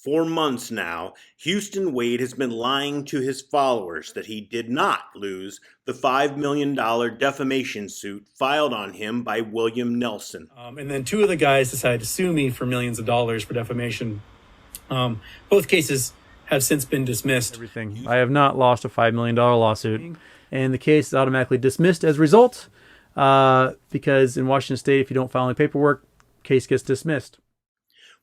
For months now, Houston Wade has been lying to his followers that he did not lose the $5 million defamation suit filed on him by William Nelson. And then two of the guys decided to sue me for millions of dollars for defamation. Both cases have since been dismissed. Everything. I have not lost a $5 million lawsuit, and the case is automatically dismissed as a result, because in Washington State, if you don't file any paperwork, case gets dismissed.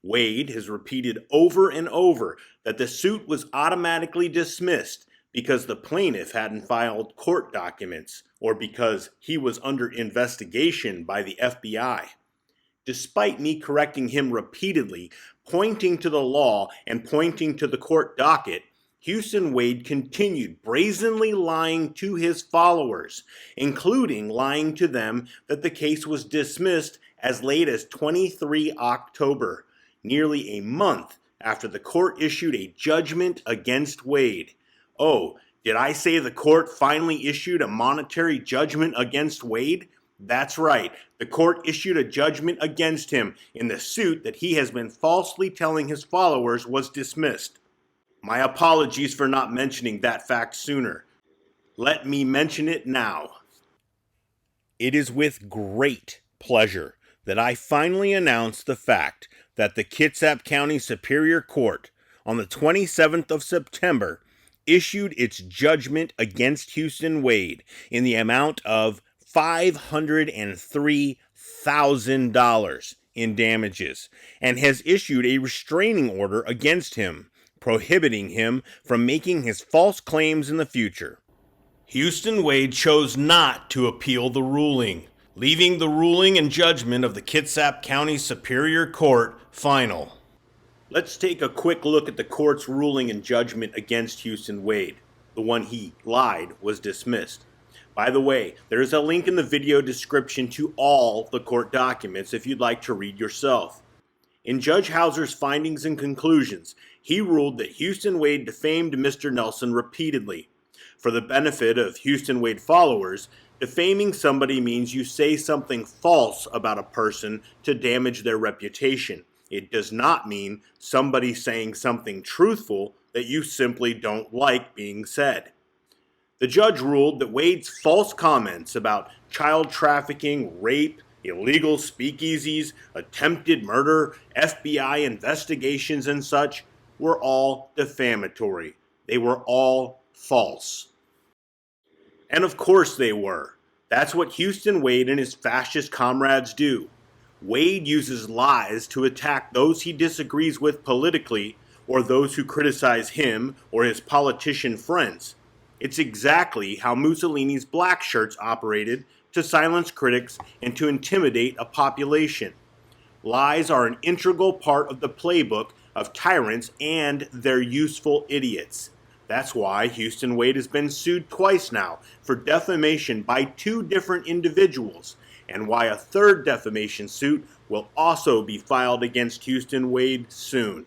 Wade has repeated over and over that the suit was automatically dismissed because the plaintiff hadn't filed court documents or because he was under investigation by the FBI. Despite me correcting him repeatedly, pointing to the law and pointing to the court docket, Houston Wade continued brazenly lying to his followers, including lying to them that the case was dismissed as late as 23 October. Nearly a month after the court issued a judgment against Wade. Oh, did I say the court finally issued a monetary judgment against Wade? That's right, the court issued a judgment against him in the suit that he has been falsely telling his followers was dismissed. My apologies for not mentioning that fact sooner. Let me mention it now. It is with great pleasure that I finally announce the fact that the Kitsap County Superior Court on the 27th of September issued its judgment against Houston Wade in the amount of $503,000 in damages and has issued a restraining order against him, prohibiting him from making his false claims in the future. Houston Wade chose not to appeal the ruling, leaving the ruling and judgment of the Kitsap County Superior Court final. Let's take a quick look at the court's ruling and judgment against Houston Wade. The one he lied was dismissed. By the way, there is a link in the video description to all the court documents if you'd like to read yourself. In Judge Hauser's findings and conclusions, he ruled that Houston Wade defamed Mr. Nelson repeatedly. For the benefit of Houston Wade followers, defaming somebody means you say something false about a person to damage their reputation. It does not mean somebody saying something truthful that you simply don't like being said. The judge ruled that Wade's false comments about child trafficking, rape, illegal speakeasies, attempted murder, FBI investigations and such were all defamatory. They were all false. And of course they were. That's what Houston Wade and his fascist comrades do. Wade uses lies to attack those he disagrees with politically or those who criticize him or his politician friends. It's exactly how Mussolini's black shirts operated to silence critics and to intimidate a population. Lies are an integral part of the playbook of tyrants and their useful idiots. That's why Houston Wade has been sued twice now for defamation by two different individuals, and why a third defamation suit will also be filed against Houston Wade soon.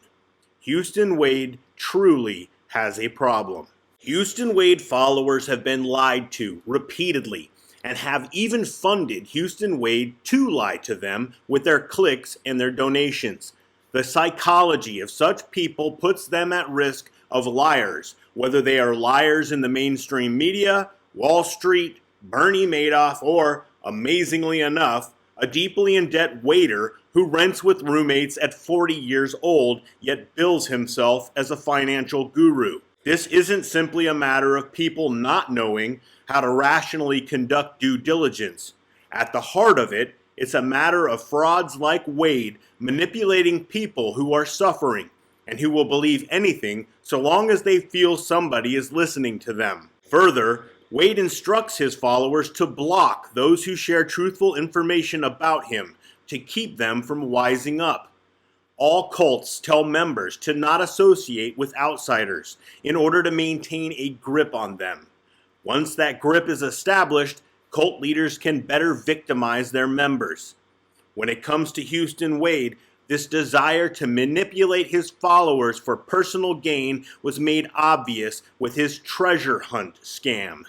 Houston Wade truly has a problem. Houston Wade followers have been lied to repeatedly and have even funded Houston Wade to lie to them with their clicks and their donations. The psychology of such people puts them at risk of liars, whether they are liars in the mainstream media, Wall Street, Bernie Madoff, or, amazingly enough, a deeply in debt waiter who rents with roommates at 40 years old, yet bills himself as a financial guru. This isn't simply a matter of people not knowing how to rationally conduct due diligence. At the heart of it, it's a matter of frauds like Wade manipulating people who are suffering and who will believe anything so long as they feel somebody is listening to them. Further, Wade instructs his followers to block those who share truthful information about him to keep them from wising up. All cults tell members to not associate with outsiders in order to maintain a grip on them. Once that grip is established, cult leaders can better victimize their members. When it comes to Houston Wade, this desire to manipulate his followers for personal gain was made obvious with his treasure hunt scam.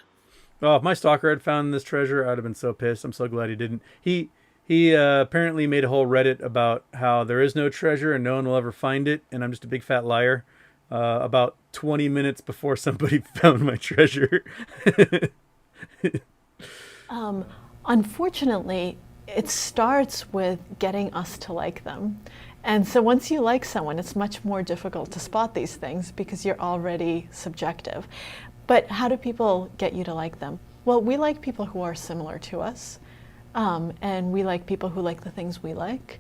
Oh, if my stalker had found this treasure, I'd have been so pissed. I'm so glad he didn't. He He apparently made a whole Reddit about how there is no treasure and no one will ever find it, and I'm just a big fat liar. About 20 minutes before somebody found my treasure. Unfortunately, it starts with getting us to like them. And so once you like someone, it's much more difficult to spot these things because you're already subjective. But how do people get you to like them? Well, we like people who are similar to us, and we like people who like the things we like.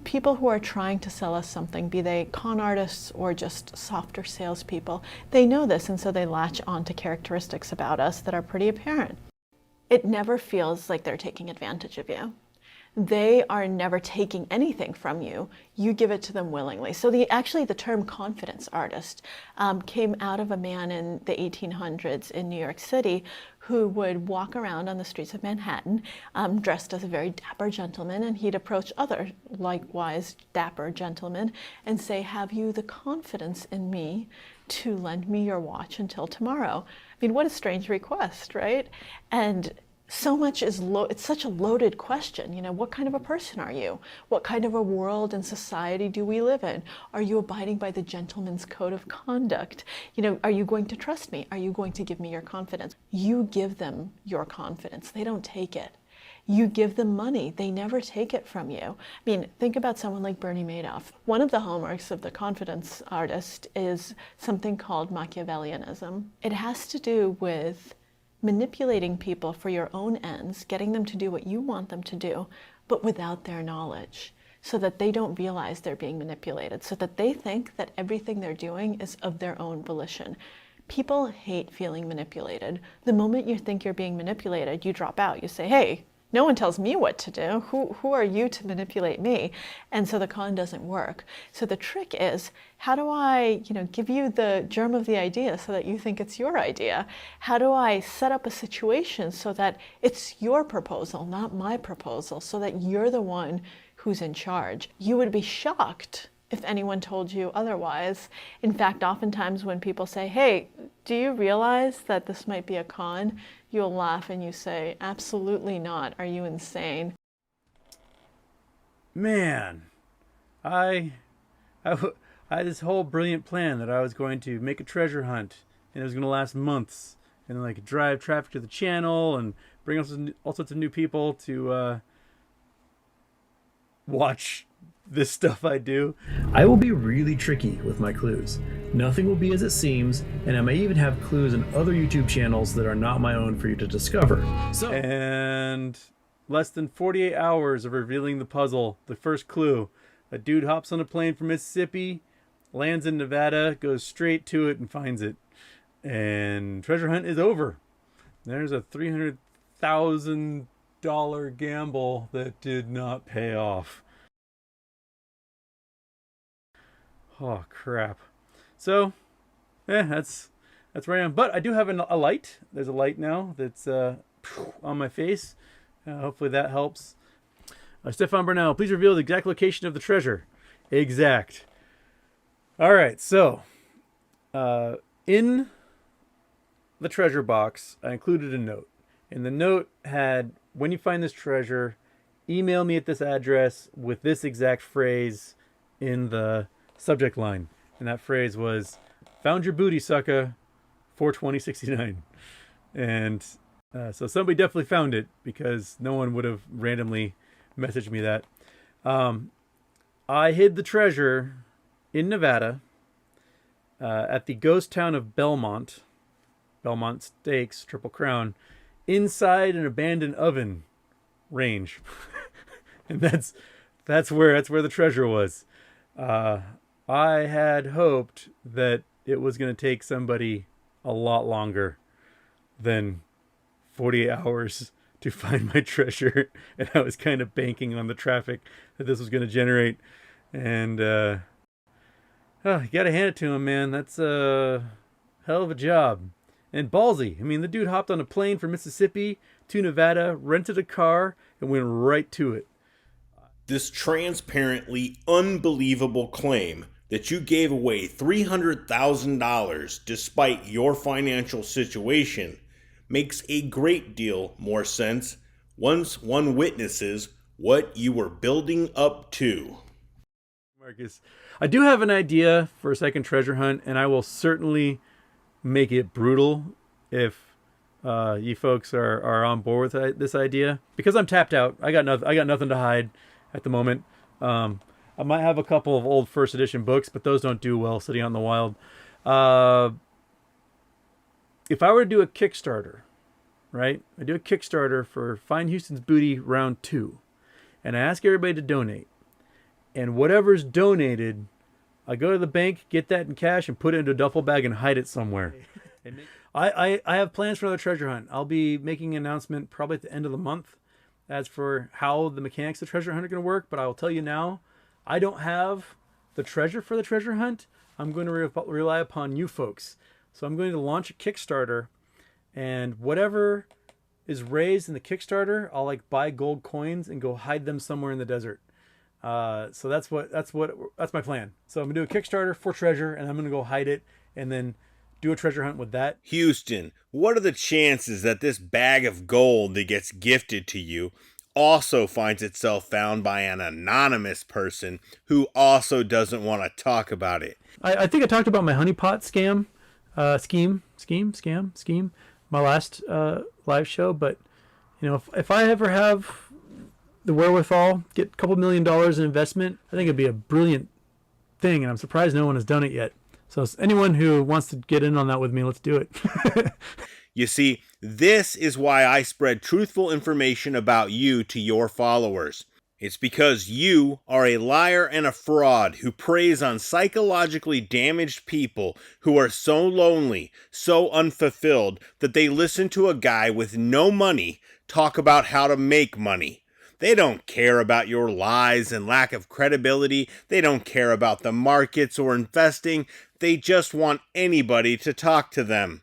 People who are trying to sell us something, be they con artists or just softer salespeople, they know this, and so they latch on to characteristics about us that are pretty apparent. It never feels like they're taking advantage of you. They are never taking anything from you. You give it to them willingly. So actually the term confidence artist came out of a man in the 1800s in New York City who would walk around on the streets of Manhattan dressed as a very dapper gentleman, and he'd approach other likewise dapper gentlemen and say, have you the confidence in me to lend me your watch until tomorrow? I mean, what a strange request, right? And so much is it's such a loaded question. You know, what kind of a person are you? What kind of a world and society do we live in? Are you abiding by the gentleman's code of conduct? You know, are you going to trust me? Are you going to give me your confidence? You give them your confidence. They don't take it. You give them money. They never take it from you. I mean, think about someone like Bernie Madoff. One of the hallmarks of the confidence artist is something called Machiavellianism. It has to do with manipulating people for your own ends, getting them to do what you want them to do, but without their knowledge, so that they don't realize they're being manipulated, so that they think that everything they're doing is of their own volition. People hate feeling manipulated. The moment you think you're being manipulated, you drop out. You say, hey, no one tells me what to do. Who are you to manipulate me? And so the con doesn't work. So the trick is, how do I, give you the germ of the idea so that you think it's your idea? How do I set up a situation so that it's your proposal, not my proposal, so that you're the one who's in charge? You would be shocked if anyone told you otherwise. In fact, oftentimes when people say, hey, do you realize that this might be a con? You'll laugh and you say, absolutely not. Are you insane? Man, I had this whole brilliant plan that I was going to make a treasure hunt, and it was going to last months, and like drive traffic to the channel and bring us all sorts of new people to watch this stuff I do. I will be really tricky with my clues. Nothing will be as it seems, and I may even have clues in other YouTube channels that are not my own for you to discover. And less than 48 hours of revealing the puzzle, the first clue. A dude hops on a plane from Mississippi, lands in Nevada, goes straight to it and finds it. And treasure hunt is over. There's a $300,000 gamble that did not pay off. Oh crap! So, that's where I am. But I do have a light. There's a light now that's on my face. Hopefully that helps. Stefan Burnell, please reveal the exact location of the treasure. Exact. All right. So, in the treasure box, I included a note, and the note had, "When you find this treasure, email me at this address with this exact phrase in the subject line." And that phrase was, "Found your booty, sucker, 42069." And so somebody definitely found it, because no one would have randomly messaged me that. I hid the treasure in Nevada at the ghost town of Belmont Steaks, Triple Crown, inside an abandoned oven range. And that's where the treasure was. I had hoped that it was going to take somebody a lot longer than 48 hours to find my treasure, and I was kind of banking on the traffic that this was going to generate. And you gotta hand it to him, man. That's a hell of a job. And ballsy. I mean, the dude hopped on a plane from Mississippi to Nevada, rented a car, and went right to it. This transparently unbelievable claim that you gave away $300,000 despite your financial situation makes a great deal more sense once one witnesses what you were building up to. Marcus, I do have an idea for a second treasure hunt, and I will certainly make it brutal if you folks are on board with this idea, because I'm tapped out. I got nothing to hide at the moment. I might have a couple of old first edition books, but those don't do well sitting out in the wild. If I were to do a Kickstarter, right? I do a Kickstarter for Find Houston's Booty Round 2, and I ask everybody to donate. And whatever's donated, I go to the bank, get that in cash, and put it into a duffel bag and hide it somewhere. I have plans for another treasure hunt. I'll be making an announcement probably at the end of the month as for how the mechanics of the treasure hunt are going to work. But I will tell you now, I don't have the treasure for the treasure hunt. I'm going to rely upon you folks. So I'm going to launch a Kickstarter, and whatever is raised in the Kickstarter, I'll like buy gold coins and go hide them somewhere in the desert. So that's my plan. So I'm gonna do a Kickstarter for treasure, and I'm gonna go hide it, and then do a treasure hunt with that. Houston, what are the chances that this bag of gold that gets gifted to you also finds itself found by an anonymous person who also doesn't want to talk about it? I think I talked about my honeypot scheme, my last live show, but if I ever have the wherewithal, get a couple $1 million in investment, I think it'd be a brilliant thing, and I'm surprised no one has done it yet. So anyone who wants to get in on that with me, let's do it. You see, this is why I spread truthful information about you to your followers. It's because you are a liar and a fraud who preys on psychologically damaged people who are so lonely, so unfulfilled, that they listen to a guy with no money talk about how to make money. They don't care about your lies and lack of credibility. They don't care about the markets or investing. They just want anybody to talk to them.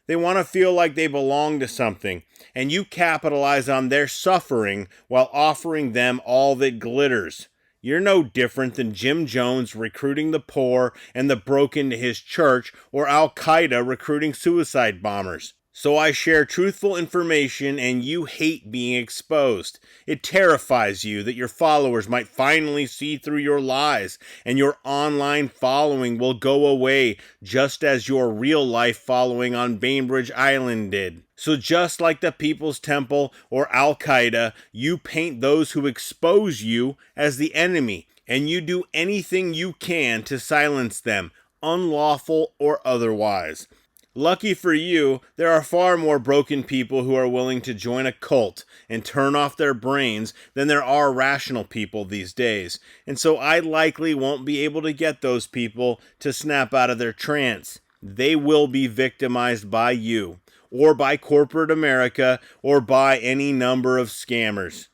They want to feel like they belong to something, and you capitalize on their suffering while offering them all that glitters. You're no different than Jim Jones recruiting the poor and the broken to his church, or Al-Qaeda recruiting suicide bombers. So I share truthful information, and you hate being exposed. It terrifies you that your followers might finally see through your lies, and your online following will go away, just as your real-life following on Bainbridge Island did. So just like the People's Temple or Al-Qaeda, you paint those who expose you as the enemy, and you do anything you can to silence them, unlawful or otherwise. Lucky for you, there are far more broken people who are willing to join a cult and turn off their brains than there are rational people these days. And so I likely won't be able to get those people to snap out of their trance. They will be victimized by you, or by corporate America, or by any number of scammers.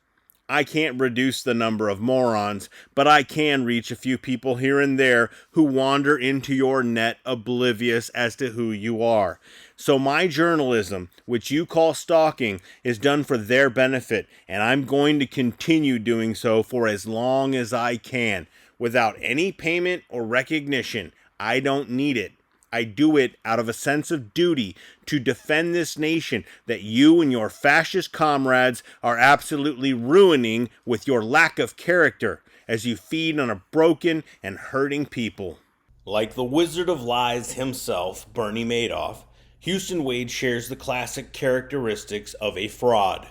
I can't reduce the number of morons, but I can reach a few people here and there who wander into your net oblivious as to who you are. So my journalism, which you call stalking, is done for their benefit, and I'm going to continue doing so for as long as I can, without any payment or recognition. I don't need it. I do it out of a sense of duty to defend this nation that you and your fascist comrades are absolutely ruining with your lack of character as you feed on a broken and hurting people. Like the Wizard of Lies himself, Bernie Madoff, Houston Wade shares the classic characteristics of a fraud.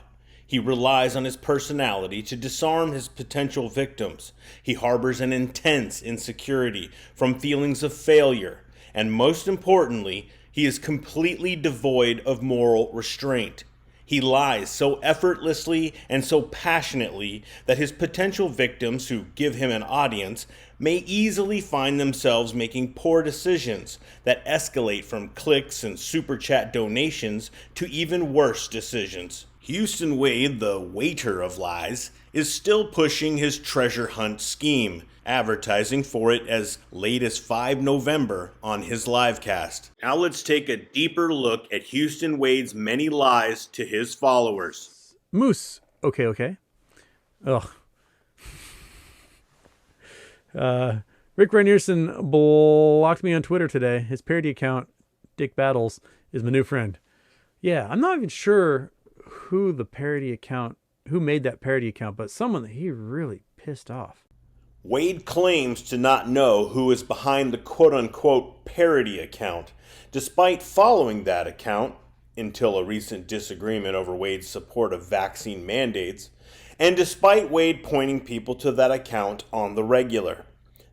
He relies on his personality to disarm his potential victims. He harbors an intense insecurity from feelings of failure. And most importantly, he is completely devoid of moral restraint. He lies so effortlessly and so passionately that his potential victims, who give him an audience, may easily find themselves making poor decisions that escalate from clicks and super chat donations to even worse decisions. Houston Wade, the waiter of lies, is still pushing his treasure hunt scheme, advertising for it as late as 5 November on his livecast. Now let's take a deeper look at Houston Wade's many lies to his followers. Moose. Okay. Ugh. Rick Reinierson blocked me on Twitter today. His parody account, Dick Battles, is my new friend. Yeah, I'm not even sure who the parody account who made that parody account, but someone that he really pissed off. Wade claims to not know who is behind the quote-unquote parody account, despite following that account, until a recent disagreement over Wade's support of vaccine mandates, and despite Wade pointing people to that account on the regular.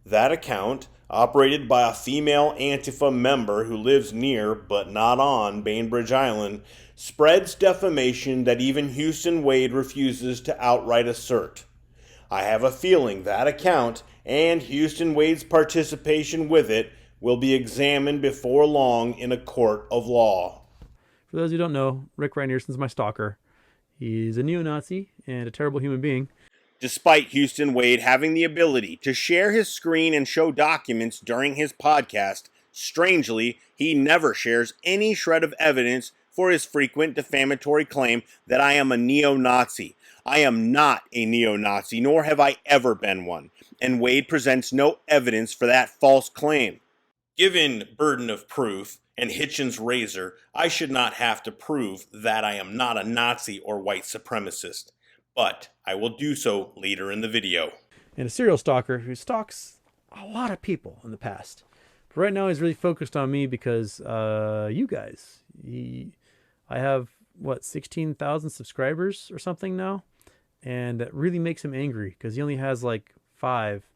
That account, operated by a female Antifa member who lives near, but not on, Bainbridge Island, spreads defamation that even Houston Wade refuses to outright assert. I have a feeling that account, and Houston Wade's participation with it, will be examined before long in a court of law. For those who don't know, Rick Reinerson's my stalker. He's a neo-Nazi and a terrible human being. Despite Houston Wade having the ability to share his screen and show documents during his podcast, strangely, he never shares any shred of evidence for his frequent defamatory claim that I am a neo-Nazi. I am not a neo-Nazi, nor have I ever been one, and Wade presents no evidence for that false claim. Given burden of proof and Hitchens' razor, I should not have to prove that I am not a Nazi or white supremacist, but I will do so later in the video. And a serial stalker who stalks a lot of people in the past. But right now he's really focused on me because you guys. I have, 16,000 subscribers or something now? And that really makes him angry because he only has like 5.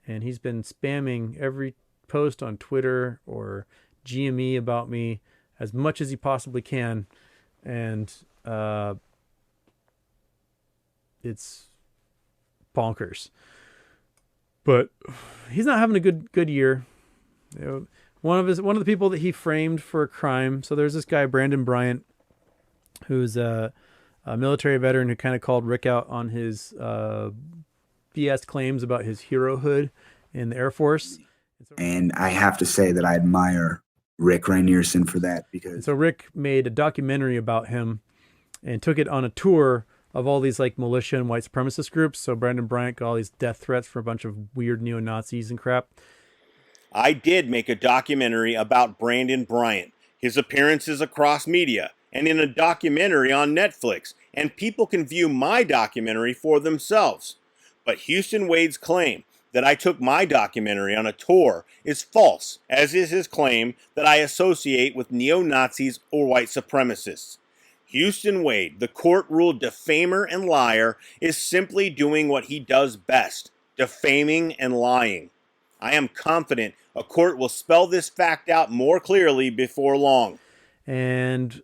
And he's been spamming every post on Twitter or GME about me as much as he possibly can. And it's bonkers. But he's not having a good year. One of the people that he framed for a crime. So there's this guy, Brandon Bryant, who's a military veteran who kind of called Rick out on his BS claims about his herohood in the Air Force. And I have to say that I admire Rick Reinerson for that, because so Rick made a documentary about him and took it on a tour of all these like militia and white supremacist groups. So Brandon Bryant got all these death threats for a bunch of weird neo-Nazis and crap. I did make a documentary about Brandon Bryant, his appearances across media, and in a documentary on Netflix, and people can view my documentary for themselves. But Houston Wade's claim that I took my documentary on a tour is false, as is his claim that I associate with neo-Nazis or white supremacists. Houston Wade, the court-ruled defamer and liar, is simply doing what he does best, defaming and lying. I am confident a court will spell this fact out more clearly before long. And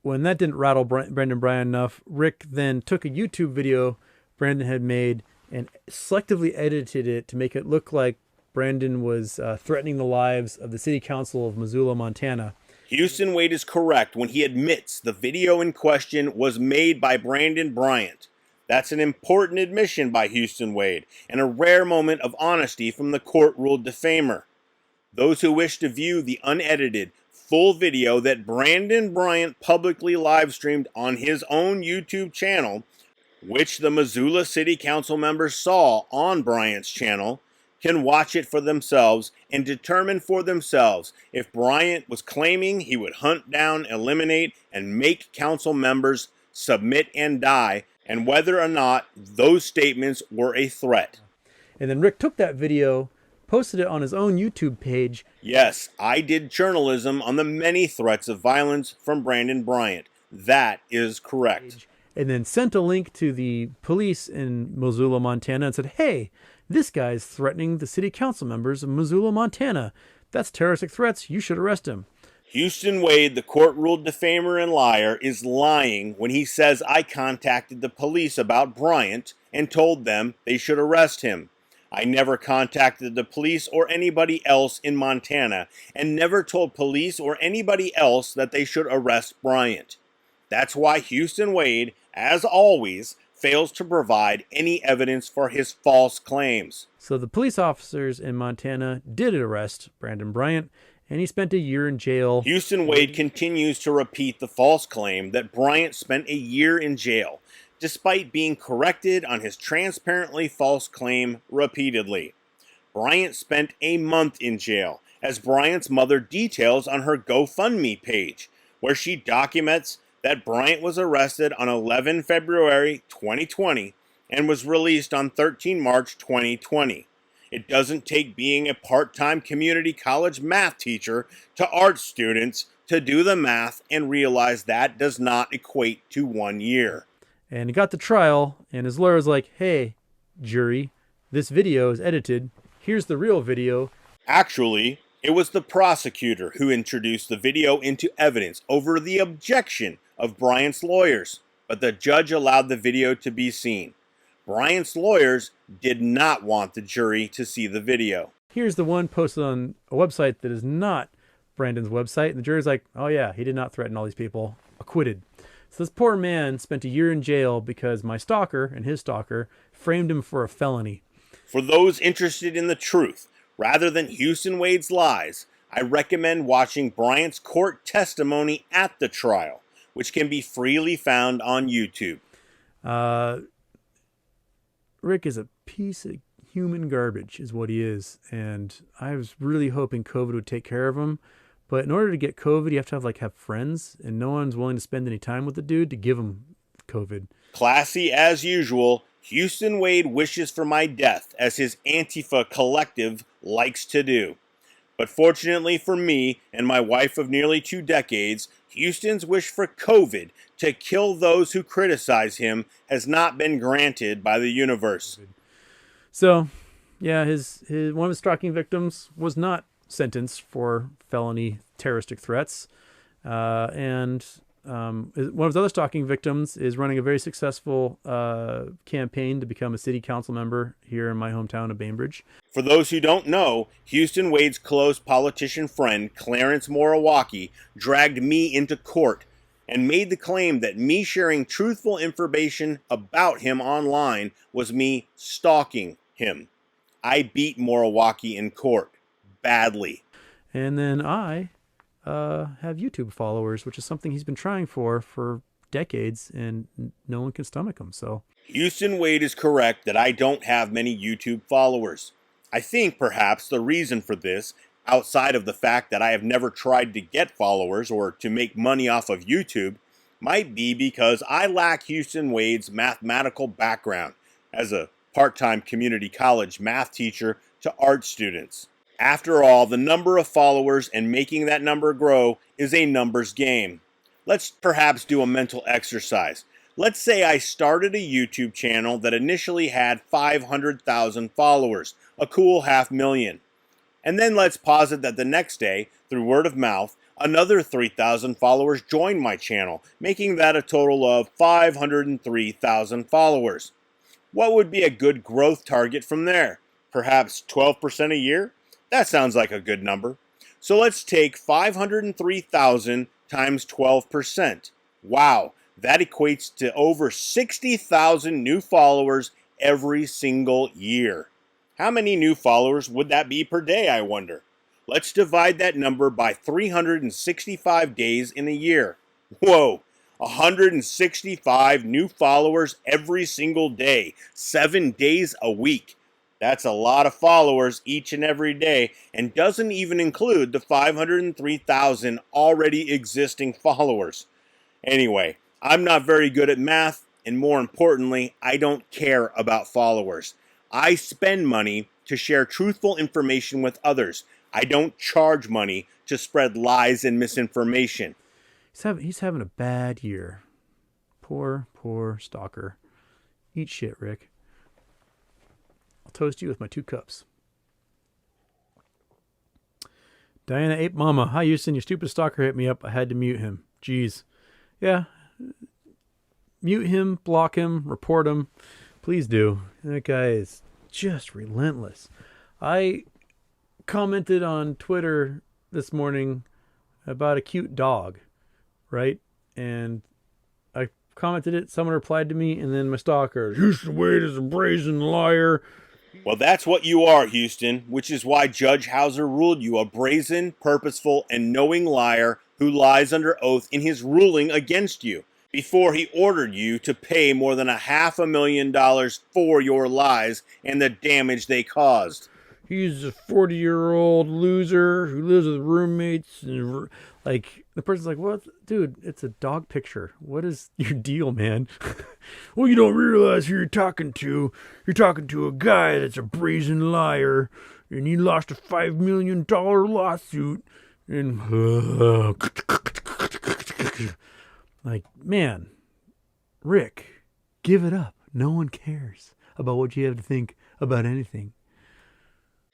when that didn't rattle Brandon Bryant enough, Rick then took a YouTube video Brandon had made and selectively edited it to make it look like Brandon was threatening the lives of the city council of Missoula, Montana. Houston Wade is correct when he admits the video in question was made by Brandon Bryant. That's an important admission by Houston Wade and a rare moment of honesty from the court-ruled defamer. Those who wish to view the unedited, full video that Brandon Bryant publicly live-streamed on his own YouTube channel, which the Missoula City Council members saw on Bryant's channel, can watch it for themselves and determine for themselves if Bryant was claiming he would hunt down, eliminate, and make council members submit and die, and whether or not those statements were a threat. And then Rick took that video, posted it on his own YouTube page. Yes, I did journalism on the many threats of violence from Brandon Bryant. That is correct. And then sent a link to the police in Missoula, Montana, and said, hey, this guy's threatening the city council members of Missoula, Montana. That's terroristic threats. You should arrest him. Houston Wade, the court-ruled defamer and liar, is lying when he says I contacted the police about Bryant and told them they should arrest him. I never contacted the police or anybody else in Montana and never told police or anybody else that they should arrest Bryant. That's why Houston Wade, as always, fails to provide any evidence for his false claims. So the police officers in Montana did arrest Brandon Bryant, and he spent a year in jail. Houston Wade continues to repeat the false claim that Bryant spent a year in jail, despite being corrected on his transparently false claim repeatedly. Bryant spent a month in jail, as Bryant's mother details on her GoFundMe page, where she documents that Bryant was arrested on 11 February 2020 and was released on 13 March 2020. It doesn't take being a part-time community college math teacher to art students to do the math and realize that does not equate to 1 year. And he got to trial, and his lawyer was like, hey, jury, this video is edited. Here's the real video. Actually, it was the prosecutor who introduced the video into evidence over the objection of Bryant's lawyers, but the judge allowed the video to be seen. Bryant's lawyers did not want the jury to see the video. Here's the one posted on a website that is not Brandon's website, and the jury's like, oh yeah, he did not threaten all these people. Acquitted. So this poor man spent a year in jail because my stalker and his stalker framed him for a felony. For those interested in the truth, rather than Houston Wade's lies, I recommend watching Bryant's court testimony at the trial, which can be freely found on YouTube. Rick is a piece of human garbage is what he is. And I was really hoping COVID would take care of him. But in order to get COVID, you have to have friends. And no one's willing to spend any time with the dude to give him COVID. Classy as usual, Houston Wade wishes for my death, as his Antifa collective likes to do. But fortunately for me and my wife of nearly 2 decades, Houston's wish for COVID to kill those who criticize him has not been granted by the universe. So, yeah, his one of his stalking victims was not sentenced for felony terroristic threats. And one of his other stalking victims is running a very successful campaign to become a city council member here in my hometown of Bainbridge. For those who don't know, Houston Wade's close politician friend, Clarence Moriwaki, dragged me into court and made the claim that me sharing truthful information about him online was me stalking him. I beat Moriwaki in court. Badly. And then I have YouTube followers, which is something he's been trying for decades, and no one can stomach him. So Houston Wade is correct that I don't have many YouTube followers. I think perhaps the reason for this, outside of the fact that I have never tried to get followers or to make money off of YouTube, might be because I lack Houston Wade's mathematical background as a part-time community college math teacher to art students. After all, the number of followers and making that number grow is a numbers game. Let's perhaps do a mental exercise. Let's say I started a YouTube channel that initially had 500,000 followers, a cool 500,000. And then let's posit that the next day, through word of mouth, another 3,000 followers joined my channel, making that a total of 503,000 followers. What would be a good growth target from there? Perhaps 12% a year? That sounds like a good number. So let's take 503,000 times 12%. Wow, that equates to over 60,000 new followers every single year. How many new followers would that be per day, I wonder? Let's divide that number by 365 days in a year. Whoa, 165 new followers every single day, 7 days a week. That's a lot of followers each and every day, and doesn't even include the 503,000 already existing followers. Anyway, I'm not very good at math, and more importantly, I don't care about followers. I spend money to share truthful information with others. I don't charge money to spread lies and misinformation. he's having a bad year. Poor stalker. Eat shit, Rick. I'll toast you with my 2 cups. Diana Ape Mama. Hi, Houston. Your stupid stalker hit me up. I had to mute him. Jeez. Yeah. Mute him, block him, report him. Please do. That guy is just relentless. I commented on Twitter this morning about a cute dog, right? And I commented it. Someone replied to me, and then my stalker, Houston Wade is a brazen liar. Well, that's what you are, Houston, which is why Judge Hauser ruled you a brazen, purposeful, and knowing liar who lies under oath in his ruling against you, before he ordered you to pay more than $500,000 for your lies and the damage they caused. he's a 40-year-old loser who lives with roommates. And like, the person's like, what? Dude, it's a dog picture. What is your deal, man? Well, you don't realize who you're talking to. You're talking to a guy that's a brazen liar, and he lost a $5 million lawsuit. And like, man, Rick, give it up. No one cares about what you have to think about anything.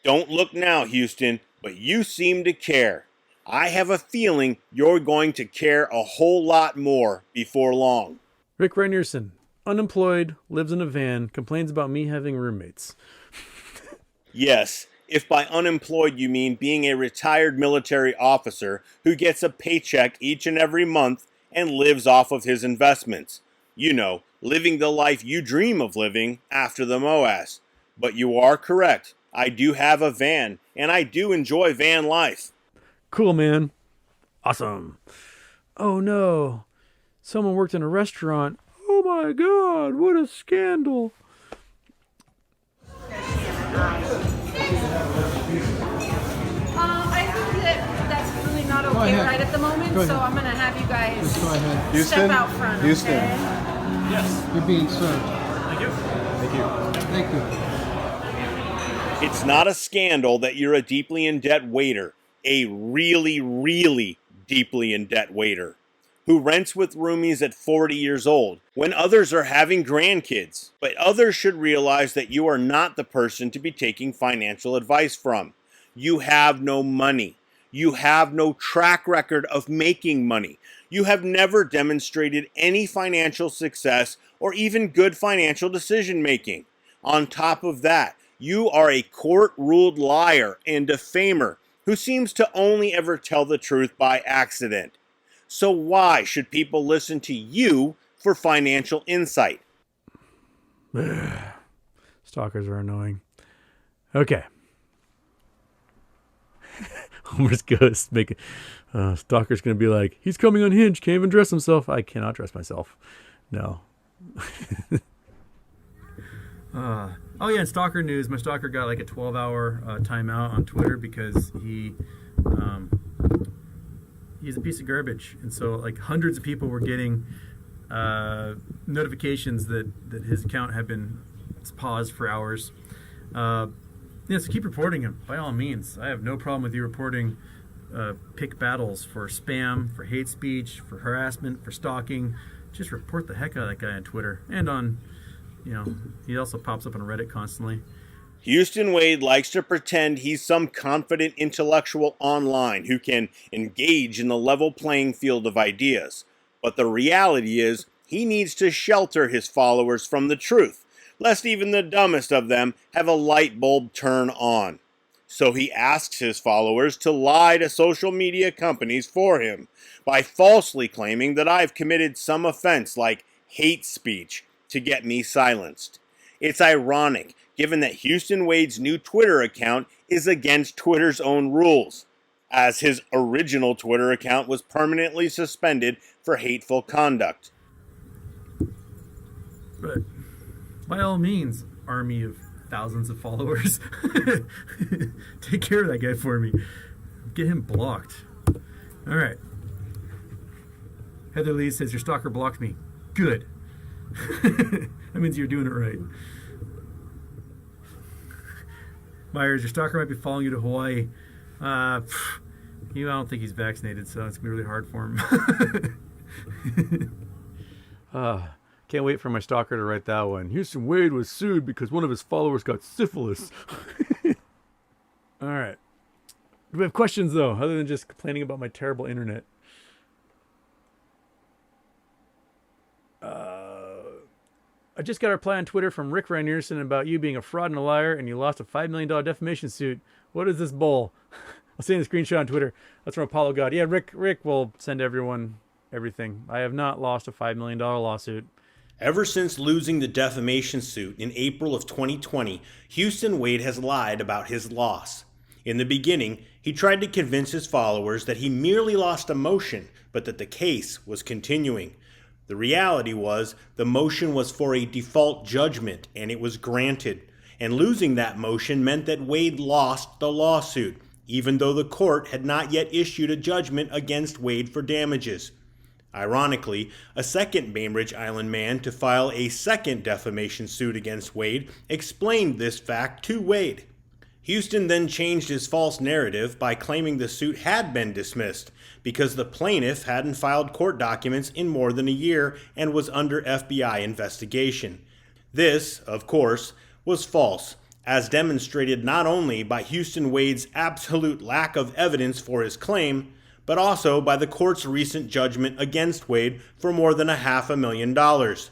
Don't look now, Houston, but you seem to care. I have a feeling you're going to care a whole lot more before long. Rick Reinerson, unemployed, lives in a van, complains about me having roommates. Yes, if by unemployed you mean being a retired military officer who gets a paycheck each and every month and lives off of his investments. You know, living the life you dream of living after the MOAS. But you are correct. I do have a van, and I do enjoy van life. Cool, man. Awesome. Oh, no. Someone worked in a restaurant. Oh, my God. What a scandal. I think that's really not okay right at the moment, so I'm going to have you guys Just go ahead. step out front, Houston. okay? Yes. You're being served. Thank you. Thank you. Thank you. It's not a scandal that you're a deeply in debt waiter, a really, really deeply in debt waiter, who rents with roomies at 40 years old when others are having grandkids. But others should realize that you are not the person to be taking financial advice from. You have no money. You have no track record of making money. You have never demonstrated any financial success or even good financial decision making. On top of that, you are a court-ruled liar and defamer who seems to only ever tell the truth by accident. So why should people listen to you for financial insight? Stalkers are annoying. Okay. Homer's ghost make it. Stalker's going to be like, he's coming unhinged, can't even dress himself. I cannot dress myself. No. Oh yeah, in Stalker news, my stalker got like a 12-hour timeout on Twitter because he's a piece of garbage, and so like hundreds of people were getting notifications that his account had been paused for hours. So keep reporting him by all means. I have no problem with you reporting pick battles for spam, for hate speech, for harassment, for stalking. Just report the heck out of that guy on Twitter and on. He also pops up on Reddit constantly. Houston Wade likes to pretend he's some confident intellectual online who can engage in the level playing field of ideas. But the reality is, he needs to shelter his followers from the truth, lest even the dumbest of them have a light bulb turn on. So he asks his followers to lie to social media companies for him by falsely claiming that I've committed some offense like hate speech to get me silenced. It's ironic, given that Houston Wade's new Twitter account is against Twitter's own rules, as his original Twitter account was permanently suspended for hateful conduct. But by all means, army of thousands of followers, take care of that guy for me. Get him blocked. All right. Heather Lee says, your stalker blocked me. Good. That means you're doing it right. Myers, your stalker might be following you to Hawaii. I don't think he's vaccinated, so it's going to be really hard for him. Can't wait for my stalker to write that one. Houston Wade was sued because one of his followers got syphilis. All right. Do we have questions, though, other than just complaining about my terrible internet? I just got a reply on Twitter from Rick Reinerson about you being a fraud and a liar, and you lost a $5 million defamation suit. What is this bull? I'll send the screenshot on Twitter. That's from Apollo God. Yeah, Rick will send everyone everything. I have not lost a $5 million lawsuit. Ever since losing the defamation suit in April of 2020, Houston Wade has lied about his loss. In the beginning, he tried to convince his followers that he merely lost a motion, but that the case was continuing. The reality was, the motion was for a default judgment, and it was granted. and losing that motion meant that Wade lost the lawsuit, even though the court had not yet issued a judgment against Wade for damages. Ironically, a second Bainbridge Island man to file a second defamation suit against Wade explained this fact to Wade. Houston then changed his false narrative by claiming the suit had been dismissed because the plaintiff hadn't filed court documents in more than a year and was under FBI investigation. This, of course, was false, as demonstrated not only by Houston Wade's absolute lack of evidence for his claim, but also by the court's recent judgment against Wade for more than $500,000,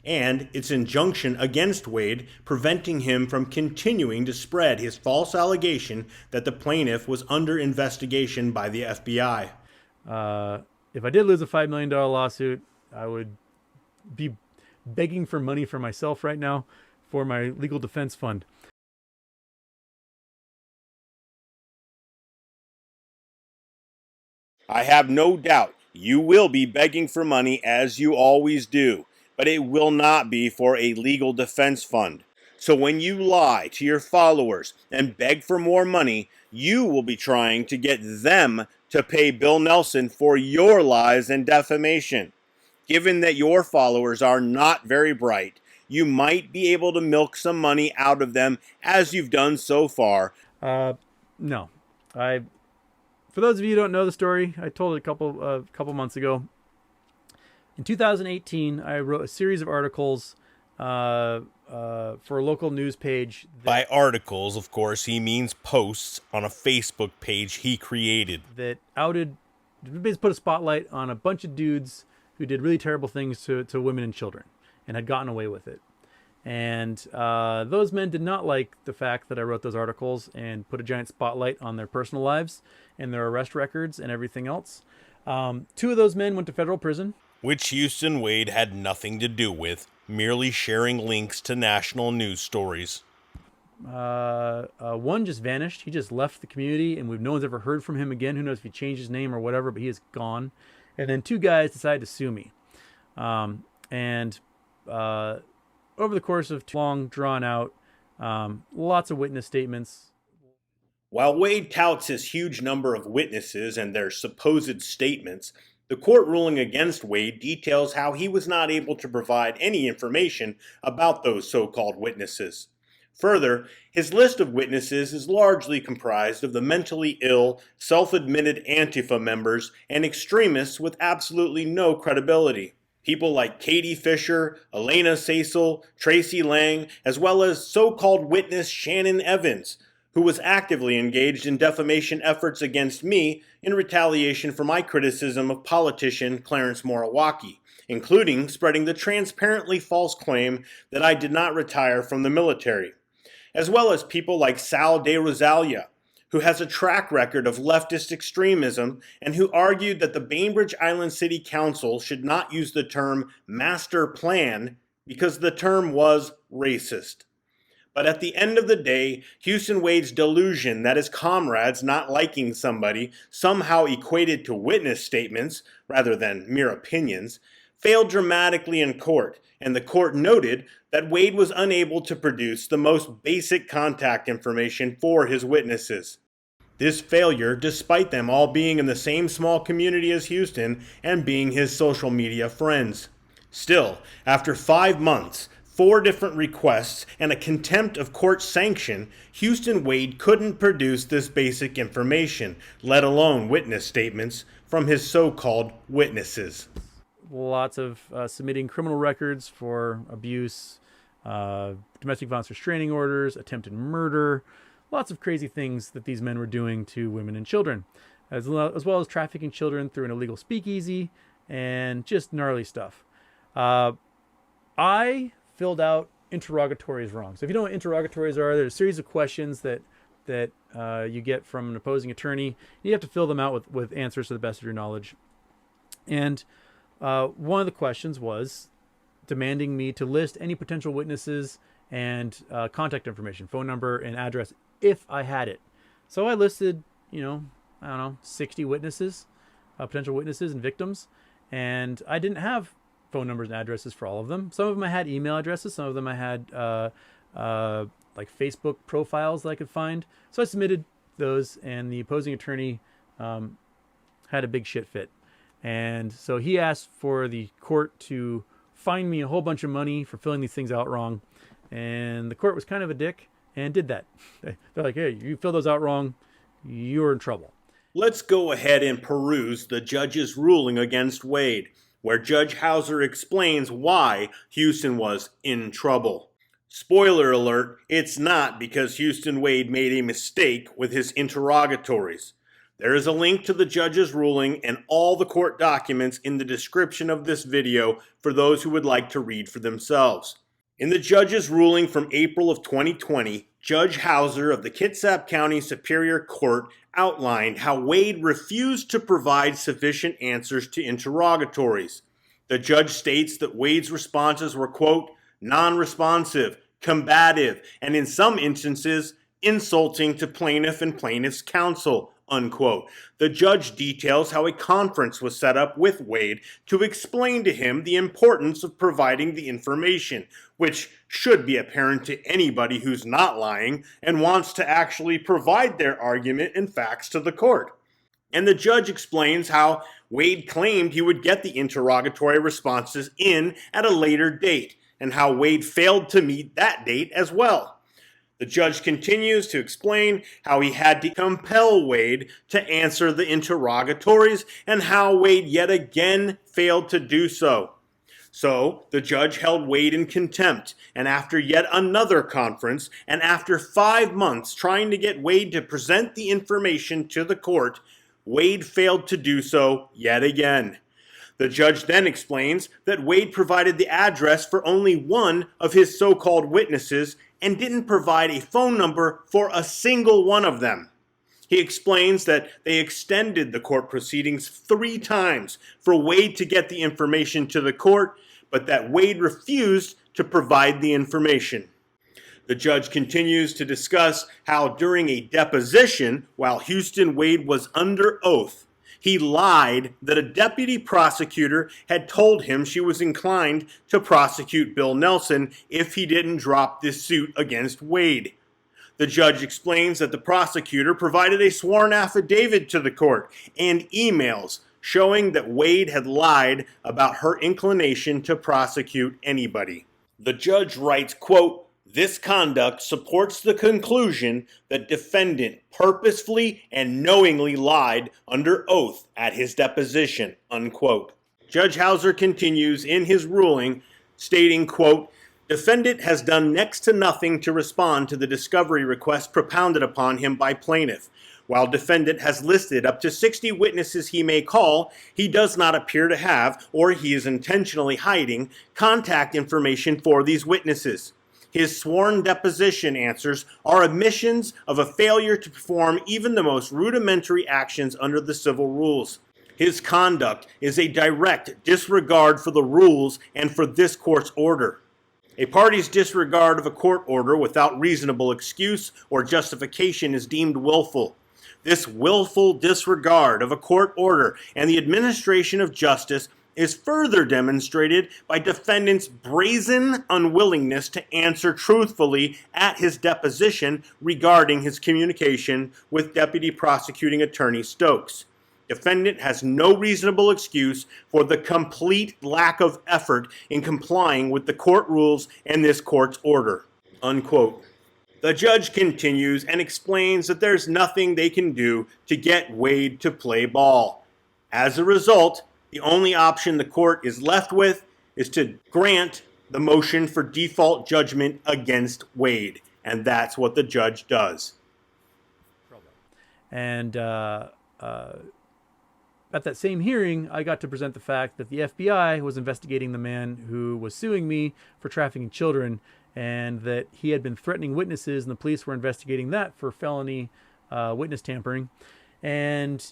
and its injunction against Wade preventing him from continuing to spread his false allegation that the plaintiff was under investigation by the FBI. If I did lose a $5 million lawsuit, I would be begging for money for myself right now for my legal defense fund. I have no doubt you will be begging for money as you always do, but it will not be for a legal defense fund. So when you lie to your followers and beg for more money, you will be trying to get them to pay Bill Nelson for your lies and defamation. Given that your followers are not very bright, you might be able to milk some money out of them as you've done so far. No. For those of you who don't know the story, I told it a couple months ago. In 2018, I wrote a series of articles for a local news page. By articles, of course, he means posts on a Facebook page he created. That basically put a spotlight on a bunch of dudes who did really terrible things to women and children and had gotten away with it. And those men did not like the fact that I wrote those articles and put a giant spotlight on their personal lives and their arrest records and everything else. Two of those men went to federal prison. Which Houston Wade had nothing to do with, merely sharing links to national news stories. One just vanished. He just left the community, and no one's ever heard from him again. Who knows if he changed his name or whatever, but he is gone. And then two guys decided to sue me. Over the course of long, drawn out, lots of witness statements. While Wade touts his huge number of witnesses and their supposed statements, the court ruling against Wade details how he was not able to provide any information about those so-called witnesses. Further, his list of witnesses is largely comprised of the mentally ill, self-admitted Antifa members and extremists with absolutely no credibility. People like Katie Fisher, Elena Cecil, Tracy Lang, as well as so-called witness Shannon Evans, who was actively engaged in defamation efforts against me in retaliation for my criticism of politician Clarence Moriwaki, including spreading the transparently false claim that I did not retire from the military, as well as people like Sal De Rosalia, who has a track record of leftist extremism and who argued that the Bainbridge Island City Council should not use the term master plan because the term was racist. But at the end of the day, Houston Wade's delusion that his comrades not liking somebody somehow equated to witness statements rather than mere opinions failed dramatically in court, and the court noted that Wade was unable to produce the most basic contact information for his witnesses. This failure, despite them all being in the same small community as Houston and being his social media friends. Still, after 5 months, 4 different requests, and a contempt of court sanction, Houston Wade couldn't produce this basic information, let alone witness statements, from his so-called witnesses. Lots of submitting criminal records for abuse, domestic violence restraining orders, attempted murder, lots of crazy things that these men were doing to women and children, as well as trafficking children through an illegal speakeasy and just gnarly stuff. I filled out interrogatories wrong. So if you know what interrogatories are, there's a series of questions that you get from an opposing attorney. You have to fill them out with answers to the best of your knowledge. And one of the questions was demanding me to list any potential witnesses and contact information, phone number and address, if I had it. So I listed, 60 witnesses, potential witnesses and victims, and I didn't have phone numbers and addresses for all of them. Some of them I had email addresses, some of them I had like Facebook profiles that I could find. So I submitted those, and the opposing attorney had a big shit fit. And so he asked for the court to fine me a whole bunch of money for filling these things out wrong. And the court was kind of a dick and did that. They're like, hey, you fill those out wrong, you're in trouble. Let's go ahead and peruse the judge's ruling against Wade, where Judge Hauser explains why Houston was in trouble. Spoiler alert, it's not because Houston Wade made a mistake with his interrogatories. There is a link to the judge's ruling and all the court documents in the description of this video for those who would like to read for themselves. In the judge's ruling from April of 2020, Judge Hauser of the Kitsap County Superior Court outlined how Wade refused to provide sufficient answers to interrogatories. The judge states that Wade's responses were, quote, non-responsive, combative, and in some instances, insulting to plaintiff and plaintiff's counsel, unquote. The judge details how a conference was set up with Wade to explain to him the importance of providing the information, which should be apparent to anybody who's not lying and wants to actually provide their argument and facts to the court. And the judge explains how Wade claimed he would get the interrogatory responses in at a later date, and how Wade failed to meet that date as well. The judge continues to explain how he had to compel Wade to answer the interrogatories and how Wade yet again failed to do so. So the judge held Wade in contempt, and after yet another conference, and after 5 months trying to get Wade to present the information to the court, Wade failed to do so yet again. The judge then explains that Wade provided the address for only one of his so-called witnesses and didn't provide a phone number for a single one of them. He explains that they extended the court proceedings 3 times for Wade to get the information to the court, but that Wade refused to provide the information. The judge continues to discuss how during a deposition, while Houston Wade was under oath, he lied that a deputy prosecutor had told him she was inclined to prosecute Bill Nelson if he didn't drop this suit against Wade. The judge explains that the prosecutor provided a sworn affidavit to the court and emails showing that Wade had lied about her inclination to prosecute anybody. The judge writes, quote, this conduct supports the conclusion that defendant purposefully and knowingly lied under oath at his deposition, unquote. Judge Hauser continues in his ruling, stating, quote, defendant has done next to nothing to respond to the discovery request propounded upon him by plaintiff. While defendant has listed up to 60 witnesses he may call, he does not appear to have, or he is intentionally hiding, contact information for these witnesses. His sworn deposition answers are admissions of a failure to perform even the most rudimentary actions under the civil rules. His conduct is a direct disregard for the rules and for this court's order. A party's disregard of a court order without reasonable excuse or justification is deemed willful. This willful disregard of a court order and the administration of justice is further demonstrated by defendant's brazen unwillingness to answer truthfully at his deposition regarding his communication with Deputy Prosecuting Attorney Stokes. Defendant has no reasonable excuse for the complete lack of effort in complying with the court rules and this court's order, unquote. The judge continues and explains that there's nothing they can do to get Wade to play ball. As a result, the only option the court is left with is to grant the motion for default judgment against Wade. And that's what the judge does. And at that same hearing, I got to present the fact that the FBI was investigating the man who was suing me for trafficking children, and that he had been threatening witnesses, and the police were investigating that for felony witness tampering. And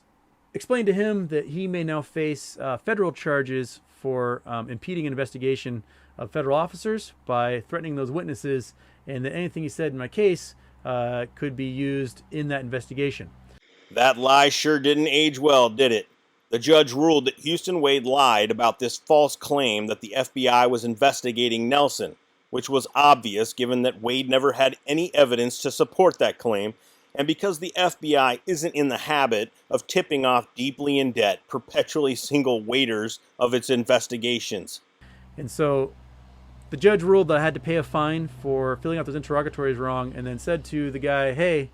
explained to him that he may now face federal charges for impeding an investigation of federal officers by threatening those witnesses, and that anything he said in my case could be used in that investigation. That lie sure didn't age well, did it? The judge ruled that Houston Wade lied about this false claim that the FBI was investigating Nelson. which was obvious given that Wade never had any evidence to support that claim, and because the FBI isn't in the habit of tipping off deeply in debt, perpetually single waiters of its investigations. And so the judge ruled that I had to pay a fine for filling out those interrogatories wrong, and then said to the guy, hey,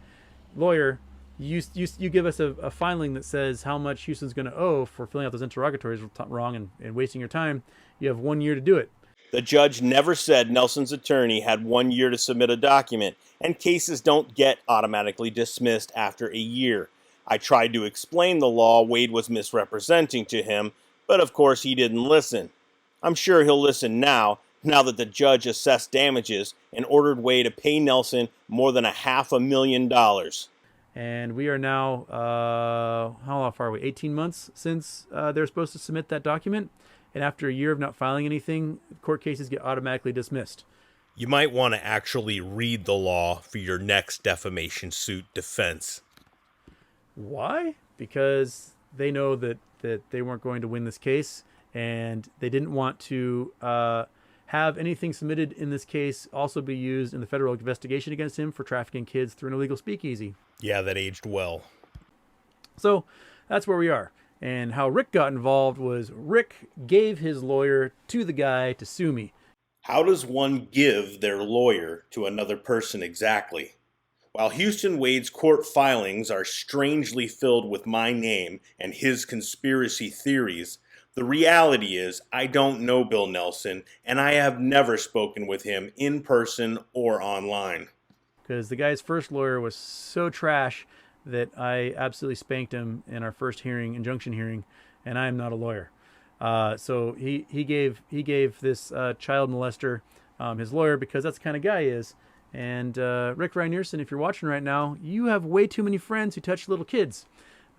lawyer, you give us a filing that says how much Houston's going to owe for filling out those interrogatories wrong and wasting your time. You have 1 year to do it. The judge never said Nelson's attorney had 1 year to submit a document, and cases don't get automatically dismissed after a year. I tried to explain the law Wade was misrepresenting to him, but of course he didn't listen. I'm sure he'll listen now that the judge assessed damages and ordered Wade to pay Nelson more than $500,000. And we are now, how far are we? 18 months since they're supposed to submit that document. And after a year of not filing anything, court cases get automatically dismissed. You might want to actually read the law for your next defamation suit defense. Why? Because they know that they weren't going to win this case, and they didn't want to have anything submitted in this case also be used in the federal investigation against him for trafficking kids through an illegal speakeasy. Yeah, that aged well. So that's where we are. And how Rick got involved was Rick gave his lawyer to the guy to sue me. How does one give their lawyer to another person exactly? While Houston Wade's court filings are strangely filled with my name and his conspiracy theories, the reality is I don't know Bill Nelson, and I have never spoken with him in person or online. Because the guy's first lawyer was so trash that I absolutely spanked him in our first injunction hearing, and I am not a lawyer. So he gave this child molester his lawyer because that's the kind of guy he is. And Rick Reinierson, if you're watching right now, you have way too many friends who touch little kids.